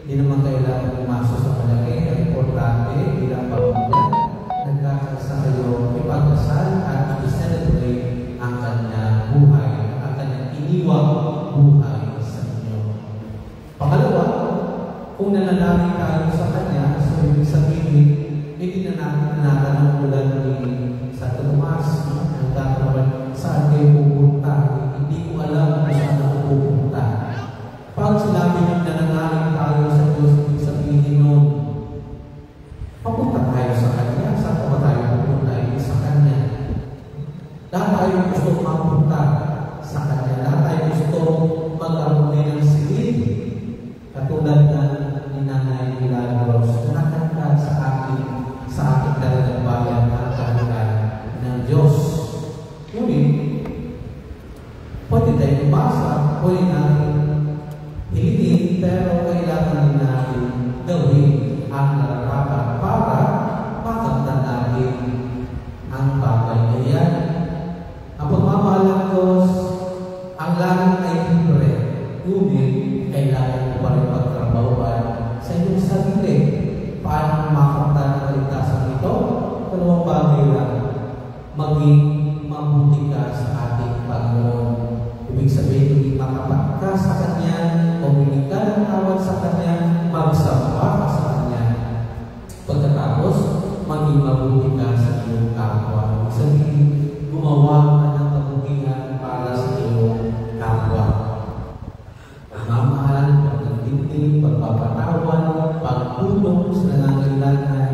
hindi naman kailangan pumasok sa palagay. Ang importante, bilang pamilya, nagkakasa kayo ipagdasal at i-celebrate ang kanyang buhay, ang kanyang iniwang buhay sa inyo. Pangalawa, kung nananalig tayo sa kanya, so ibig sabihin, hindi na natin nanatanong ulan sa Tomas, ang gagawin, saan kayo pupunta? Hindi ko alam kung saan ako pupunta. Pag sinabi nyo nananalig tayo sa Diyos, ibig sabihin nun, papunta tayo sa kanya. Saan pa ba tayo pupunta? Sa kanya. Lahat tayo gusto mapunta sa kanya. Lahat tayo gusto mag-aroon ng silid. Katulad na ni Nanay Milagros, nakakanta sa ating talagang bayan at kahalagan ng Diyos. Ngunit, pwede tayo ibasa, pwede natin hilingin, pero kailangan din natin gawin ang nararapat para makamtan natin ang bagay na yan. Ang pagmamahal ng Diyos, ang langit ay libre, ngunit kailangan mo pa rin pagtrabahuan sa inyong sarili. Paano makamtan ang kaligtasan ito? Dalawang bagay lang. Maging mabuti ka sa ating Panginoon. Ibig sabihin, hindi makapat ka sa Kanya, humingi ka ng tawad sa Kanya, magsamba ka sa Kanya. Pagkatapos, maging mabuti ka sa iyong kapwa. Ibig sabihin, gumawa ka ng kabutingan para sa iyong kapwa. Pagmamahal, pagtitindig, pagpapatawan, pagtulong sa nangangailangan,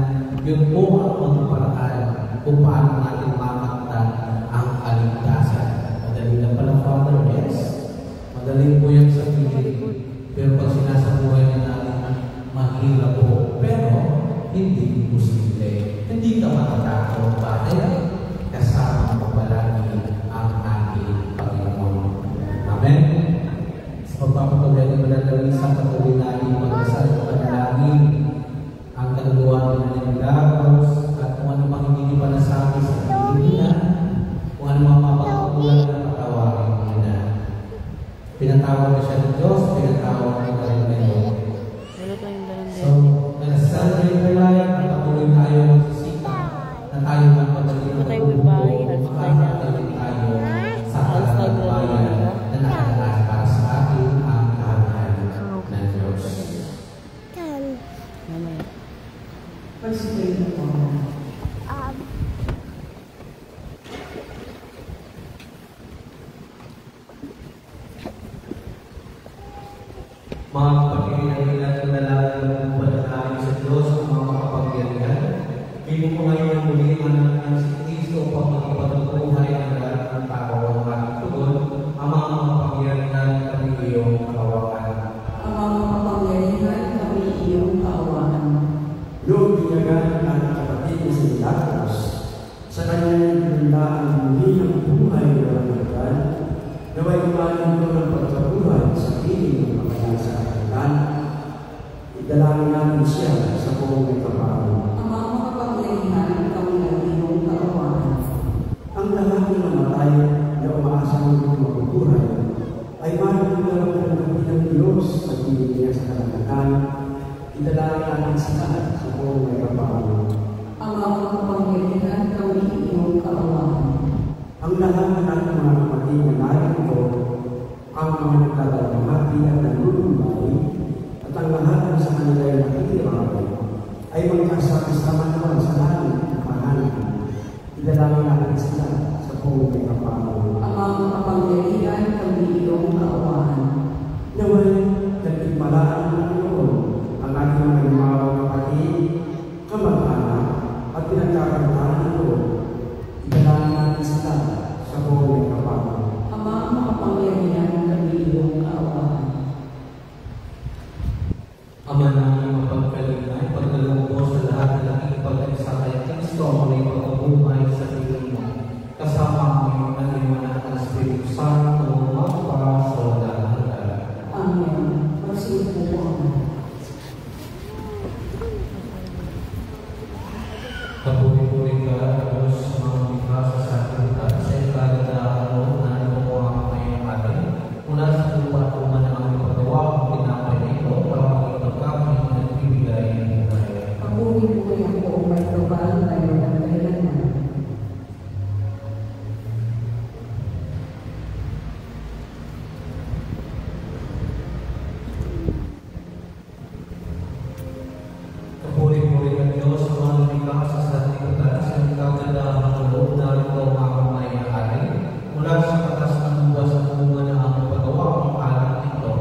yun po ang mga paraan kung paano natin makamtan ang kaligtasan. Madali lang pala, Father, yes. Madali po yan sa piling. Pero pag sinasabuhay na natin, mahirap po. Pero, hindi posible. Hindi ka matatakot. Bakit? Kasama mo palagi ang ating Panginoon. Amen? Sa pagpapatuloy ng malalawin sa patuloy natin magdasal sa panalangin ang kaluluwa ng Milagros at kung ano mang hindi pa nasabi sa Biblia, kung ano mang mapagkukulang na patawarin mo na. Pinatawag na siya ng Diyos, pinatawag na rin ngayon. So, nag-celebrate na life, at patuloy tayo magsisika na tayo magpatuloy na pagbubuo, makakatalit tayo sa talagang bayan na nakalaan para sa atin ang kahalahan ng Diyos. Pagsigayin mo po. Sa kanyang pinundaan muli ng buhay na walang naway umanin ko ng pagkabuhay sa piling ng pagkalan sa katilan. Idalangin natin siya sa buong may kapalo. Ang mga makapangyarihan kami ng iyong kaawaan. Ang lahat ng namatay na umaasang mabubuhay ay marunong ng Diyos sa piling niya sa kalagatan. Idalangin natin sila sa buong may kapalo. Ang mga makapangyarihan kami ng iyong kaawaan. Ang lahat ng ating mga kapatid na narito, ang mga nagtatalahati at nalulumbay, at ang lahat ng sa kanila ay nakikirami, ay magkasama naman sa langit ng kahanan. Idalangin natin sila sa buong may kapalo. Ang mga makapangyarihan kami ng iyong kaawaan. Naway, nagtimalaan ng Panginoon ang ating mga lumawang kapatid, kamag-anak, at pinagkakantaan ito. Idalangin natin sila sa buong may kapalo. Ang mga makapangyarihan kami ng iyong kaawaan. Ama namin mapagkalinay, pagdalong mo sa lahat ng aking pag-agsakay at Kristo ang may pagkabuhay sa piling mo. Kasama ang iyong naliwanag ng Espiritu Santo, magpara sa walang hanggan. Amen. Magsiupo po ang Kapuri-puri ka, Diyos, mga mikha sa salita, sa ikagandaan mo na namuha ang ngayong araw. Mula sa lupa at uman ang aming paggawa, ang pinapay na ito, para makita kami na nagbibigay ng buhay. Kapuri-puri ako may global tayo ng kailanman. Kapuri-puri ka, Diyos, sa mga lumikha sa sanlibutan, sa ikagandaan ng loob na ito ang aming ngayong araw. Mula sa katas ng buwas at bunga na aming paggawa, ang alam nito,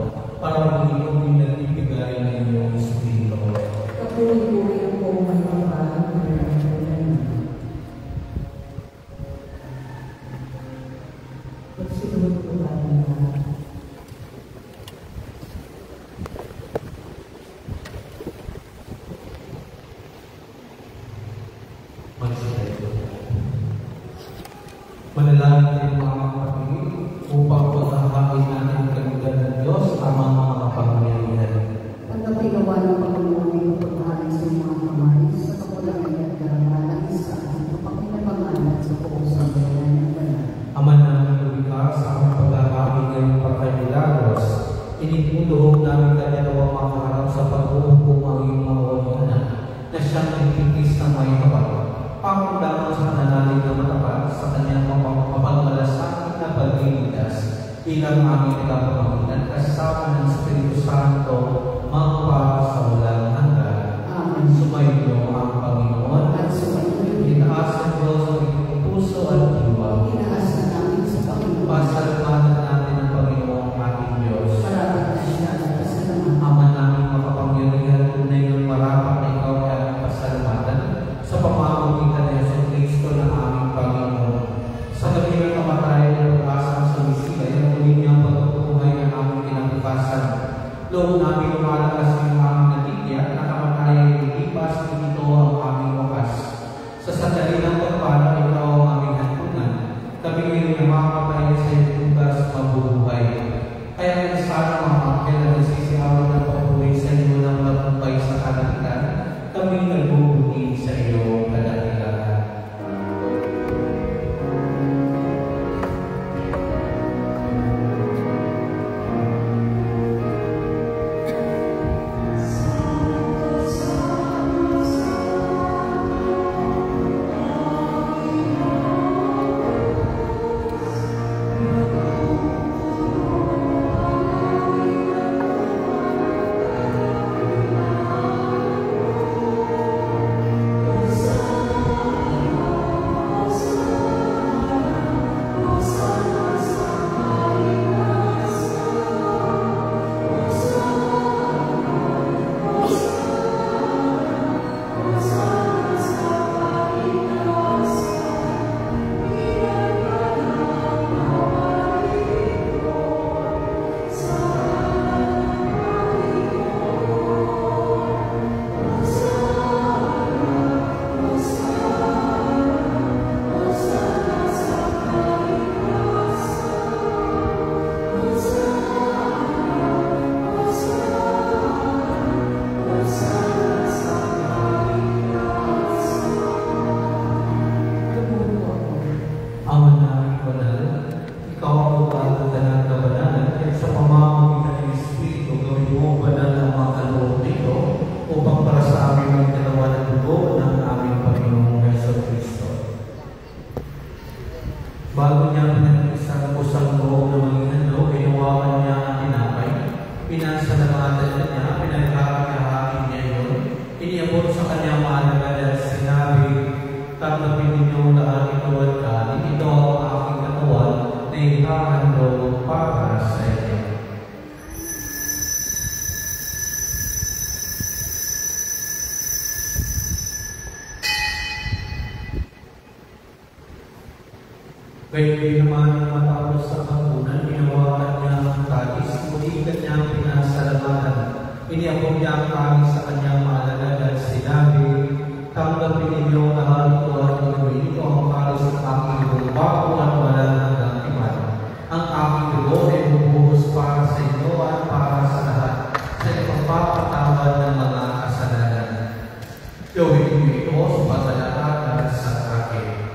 para magiging kami nagbibigay ng iyong Espiritu. Kapuri-puri ako may global ng kailanman. Magsiupo po tayo na. Manalangin tayo mga kapatid upang pagkakain natin ang kalugan ng Diyos ang mga kapangyarihan. Ang napinawa ng Panginoon ay pagkahain sa mga kamay sa kapulangan at karangalan ng isa at kapakinabangalan sa buong sambayanan ng banal. Ama namin lumikha sa aming pagkakain ngayong pagkailagos, inipulob namin kanyang makaharap sa pag-uupo ang iyong mga walihanan na siyang nagtitis ng may kapal. Pakundangan sa pananalig na matapat sa kanyang mapagmalasakit na pagliligtas bilang aming pinapamagitan kasama ng Espiritu Santo magpa sa walang hanggan. Amen. Sumayo ang Panginoon At sumayo. itaas ng Diyos ang iyong puso at diwa. Inaas na namin sa Panginoon. Pasalamatan natin ang Panginoong ating Diyos. Parapat na siya at pasalamat. Ama namin makapangyarihan, tunay ng marapat na ikaw ay aming pasalamatan sa pamamagitan ni Jesucristo na aming Panginoon. Sa gabi ng kamatayan ng pag-asa sa misika, ang muli niyang pagpupuhay ng aming kinabukasan. Loob namin lumalakas ng aming natigyan na kamatayan ay lipas dito ang aming wakas. Sa sandali ng pagpala, ikaw ang aming hantungan. Kami ngayon na makakapay sa iyong lugar sa mabubuhay. Kaya sana makakapil na nagsisiawan ng papuri sa iyo ng mabubuhay sa kalamitan, kami nagbubuti sa iyo kalamitan. Gayon din naman ang matapos sa pagkunan, hinawakan niya ang talis, muli kanyang pinasalamatan. Iniabot niya ang talis sa kanyang maalagad at sinabi, tanggapin ninyo lahat ito at gawin ito ang talis ng aking dugo bago at wala hanggang iman. Ang aking dugo ay bubuhos para sa inyo at para sa lahat sa ipagpapatawad ng mga kasalanan. Gawin niyo ito sa paglalakad sa akin.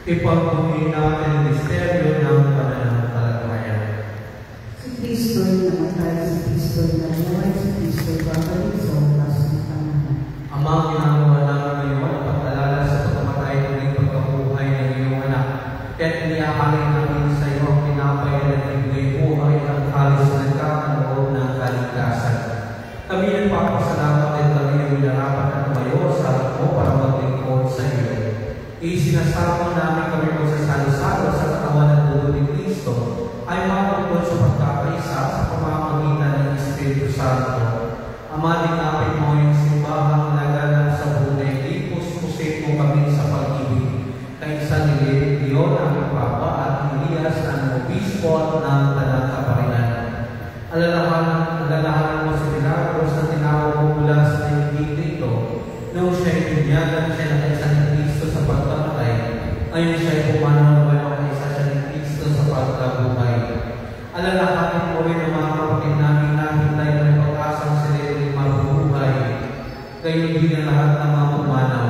Ipagpuli natin ang misteryo ng pananampalataya. Si Kristo ay namatay, si Kristo ay nabuhay, si Kristo ay babalik sa oras ng panahon. Amang ginagawa namin ngayon ang pagkalala sa pagkamatay ng pagkabuhay ng iyong anak. Kaya't iniahalin namin sa iyo ang pinapay na nagbigay buhay ang halos na nagkakaloob ng kaligtasan. Kami nagpapasalamat at kami ay minarapat at tumayo sa harap mo para maglingkod sa iyo. Isinasama namin kami magsasalo-salo sa katawan at dugo ni Kristo ay matungkol sa pagkakaisa sa pamamagitan ng Espiritu Santo. Ama, dinapin mo yung simbahang naganap sa buhay, ipus-pusin mo kami sa pag-ibig. Kaisa ni Leon ang Papa at Elias ang Obispo ng Tanang Kaparinan. Alalahanan mo si Milagros na tinawag mo mula sa daigdig nito. Noong siya'y binyagan siya na kaisa ni Kristo sa pagkamatay, ngayon siya'y pumanaw na kaisa siya ni Kristo sa pagkabuhay. Alalahanin mo rin ang mga kapatid namin na hintay ng pag-asang sila rin mabubuhay. Ngayon din ang lahat ng mga pumanaw.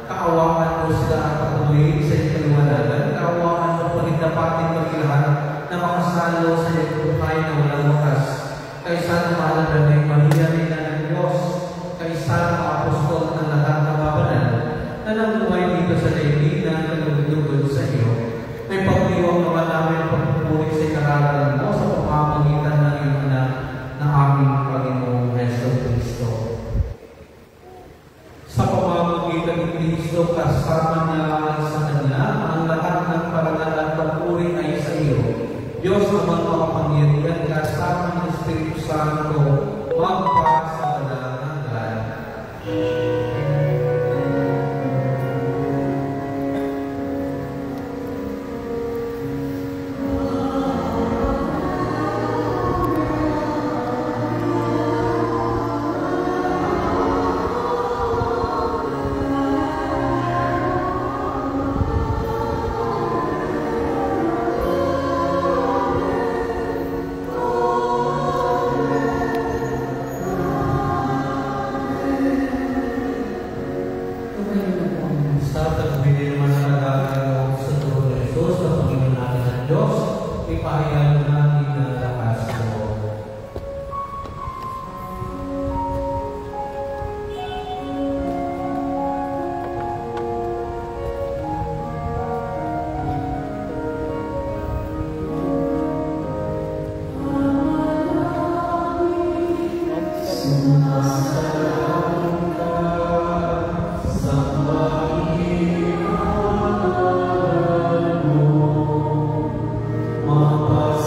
Kaawaan mo sila at patuloyin sa iyong kaliwanagan. Kaawaan mo panindapatin maglahat na makasalo sa iyong buhay na walang wakas. Kaisa na mahalaga na yung Maria rin ng Diyos. Kaisa na mga apostol ng lahat ng babanan na namuhay dito sa daigdig na nalugod sa iyo. May pagdiwang naman namin ang pagpupulit sa ikaralan mo sa pamamagitan ng iyong anak na aming Panginoong Jesucristo. Sa pamamagitan ni Kristo, kasama niya sa Kanya, ang lahat ng parangal at pagpuri ay sa iyo. Diyos amang makapangyarihan, kasama ng Espiritu Santo, magpa sa walang hanggan. Mapa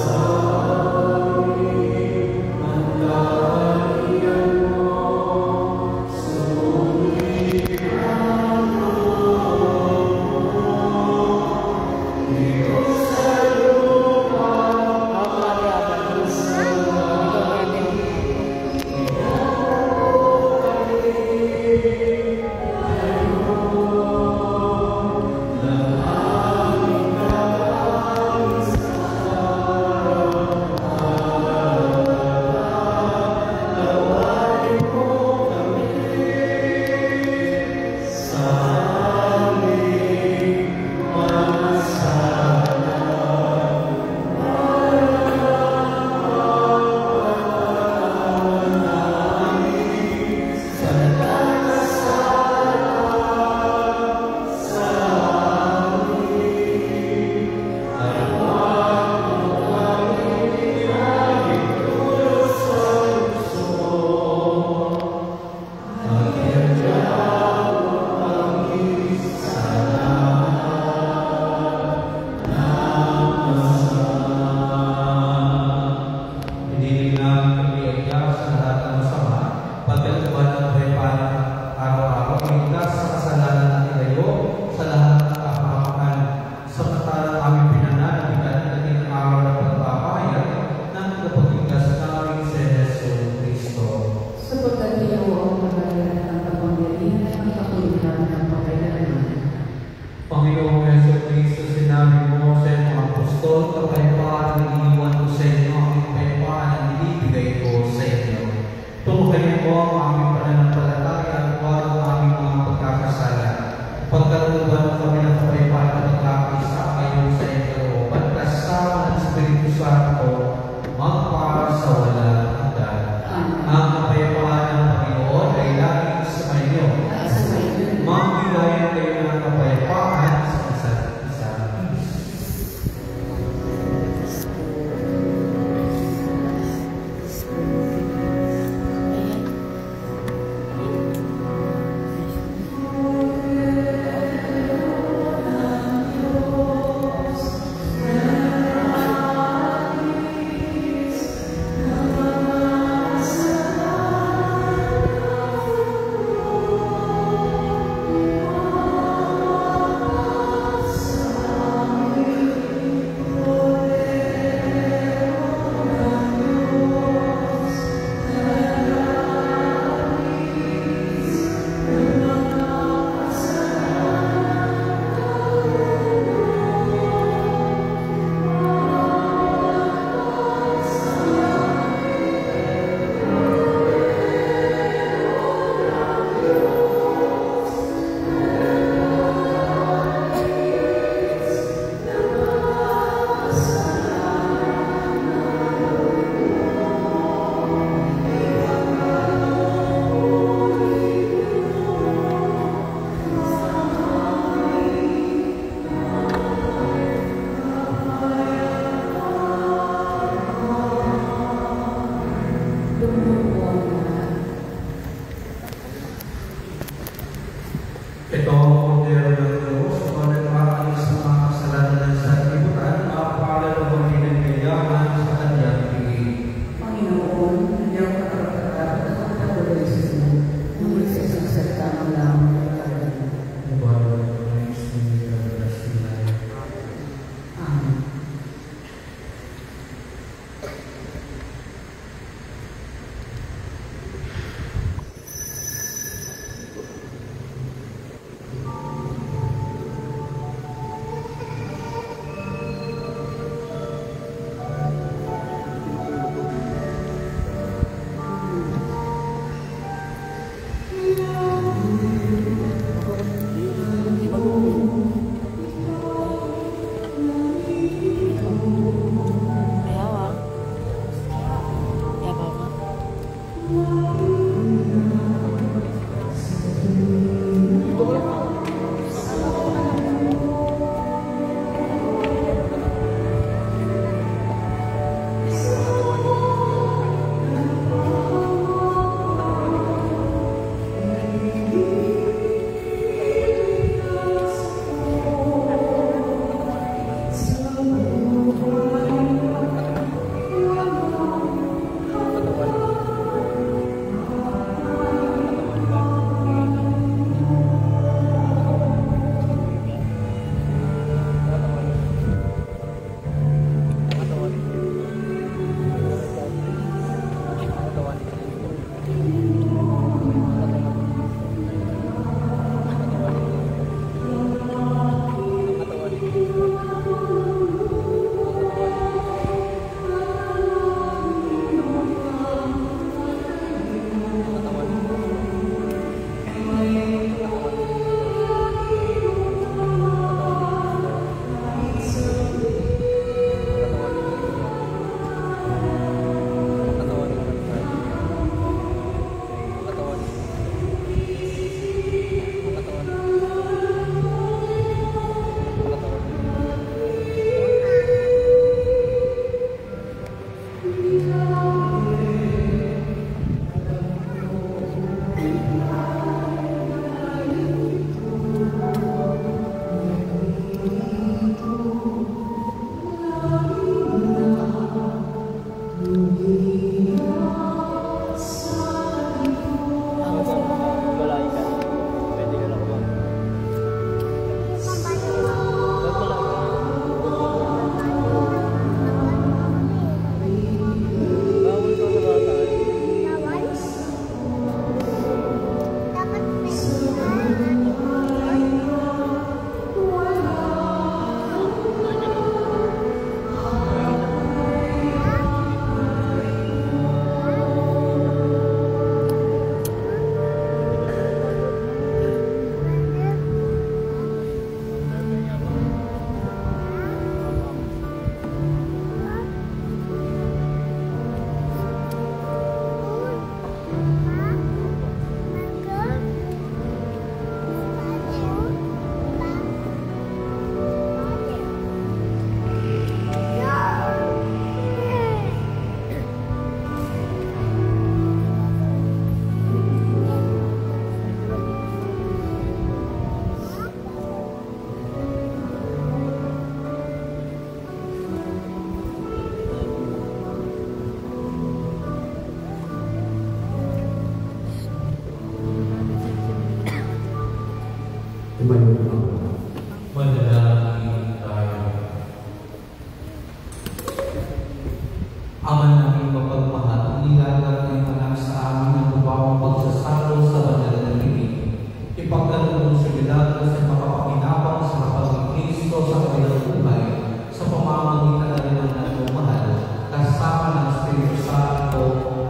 Ama namin mapagmahal, nilalang ng anak sa amin ang mabawang pagsasalo sa banal na libing. Ipagkaloob sa milagros ay makapakinabang sa kapag ni Kristo sa kanilang buhay sa pamamagitan na rin ng nagmamahal kasama ng Espiritu Santo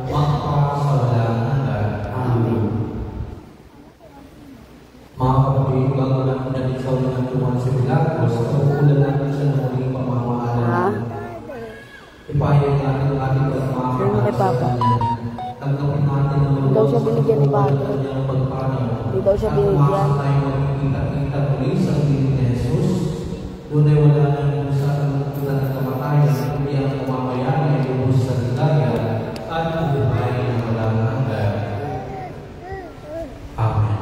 magpa sa walang hanggan. Amen. Mga kapatid, bago natin nalikaw na natuwan sa milagros, kaukulan natin siya ng muling pamamahalan. Ipahayag natin ang ating pagmamahal. Tanggapin natin ang Hindi daw siya binigyan ni Padre. Hindi daw siya binigyan. Tayo magkikita-kita muli sa piling ni Jesus. Doon ay wala nang sa kalungkutan ng kamatayan, kundi ang kumamayan ay lubos sa ligaya at buhay na walang hanggan. Amen.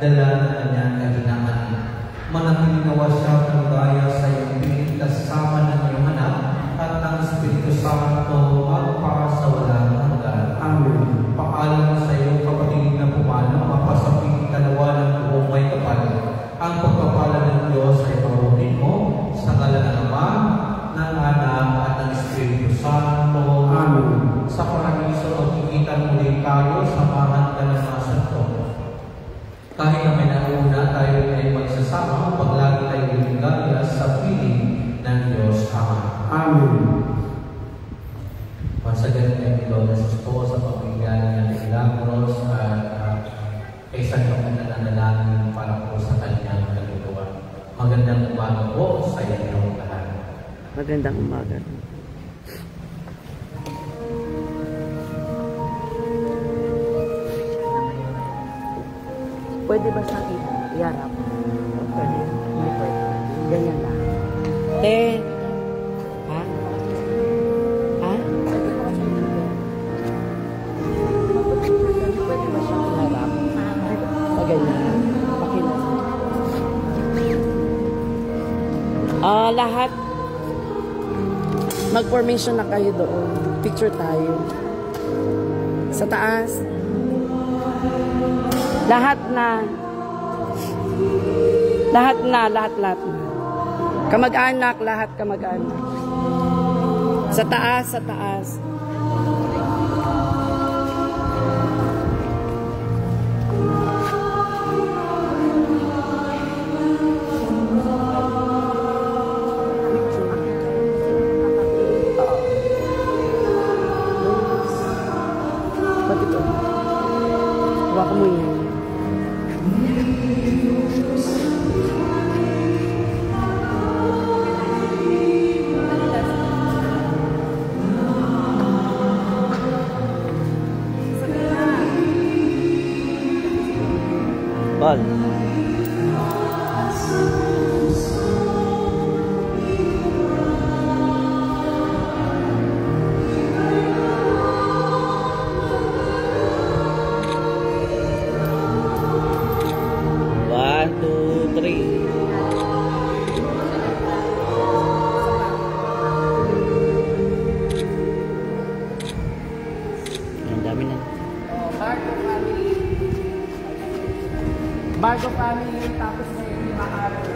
dala na kanyang kahinaan. Manatili nawa siya ng gaya sa iyong piling kasama ng iyong anak at ng Espiritu Santo magpara sa walang hanggan. Amen. Paalam sa iyong kapatid na pumanaw, mapasaping kalawa ng buong may kapal. Ang pagpapala ng Diyos ay parunin mo sa ngalan ng Ama, ng Anak at ng Espiritu Santo. Amen. Sa paraiso magkikita muli tayo, samahan ka ng mga santo. Kahit na may nauna, tayo ay magsasama upang lagi tayo ligaya sa piling ng Diyos Ama. Amen. Masagan niya ni Lord Jesus po sa pamilya ng Milagros at isang kapananalangin para po sa kanyang kaluluwa. Magandang umaga po sa inyong lahat. Magandang umaga. Pwede ba sa akin iharap? Pwede. Hindi pwede. Ganyan lang. Ha? Ha? Pwede ba siya iharap? Ganyan. Pakilas. Lahat mag-formation na kayo doon. Picture tayo. Sa taas. Lahat na. Lahat. Kamag-anak, lahat kamag-anak. Sa taas. Hawakan mo yan. Bal. Bargo family, tapos may lima araw.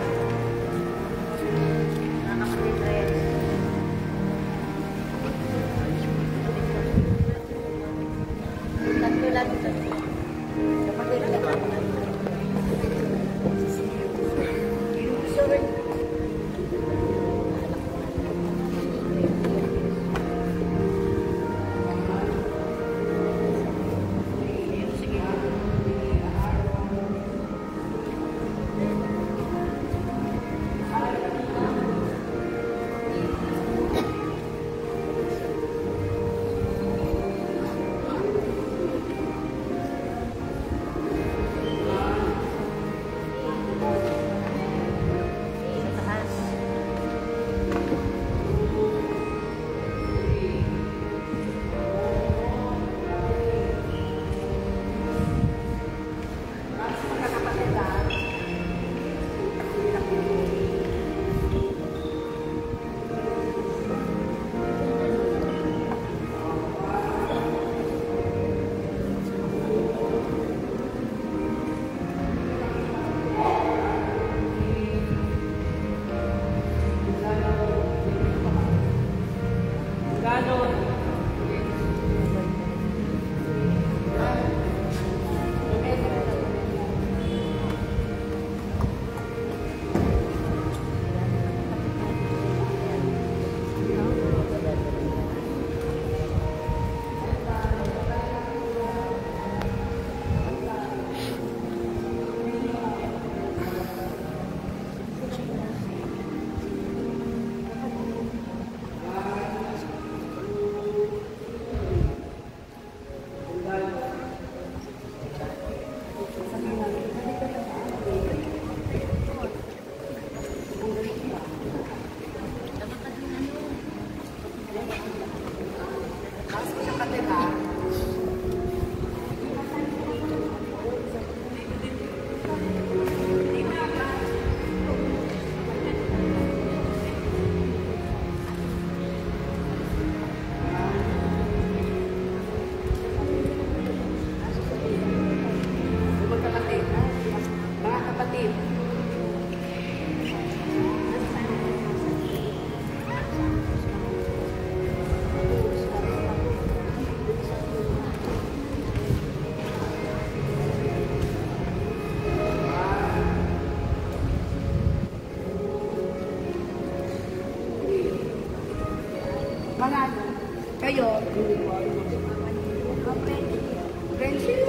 Friendship?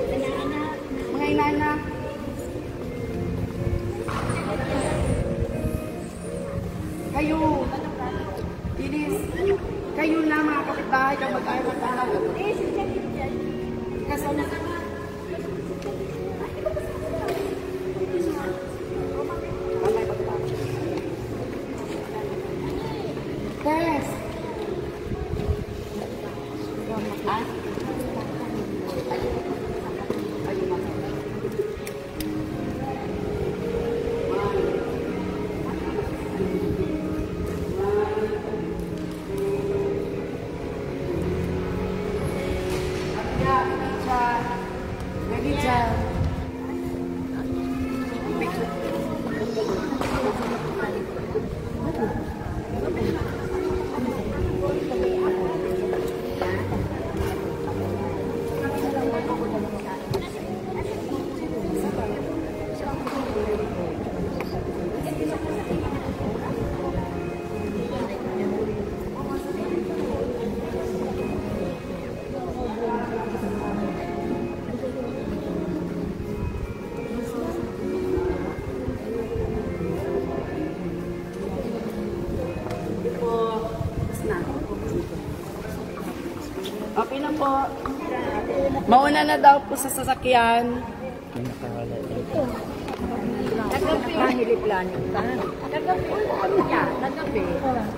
Mga inana. Kayo, Iris, kayo na mga kapitbahay kang mag-ayaw magtanong. Kasama sa Yes. Okay na po. Mauna na daw po sa sasakyan. Nagabi. Mahilip lang. Nagabi. Nagabi.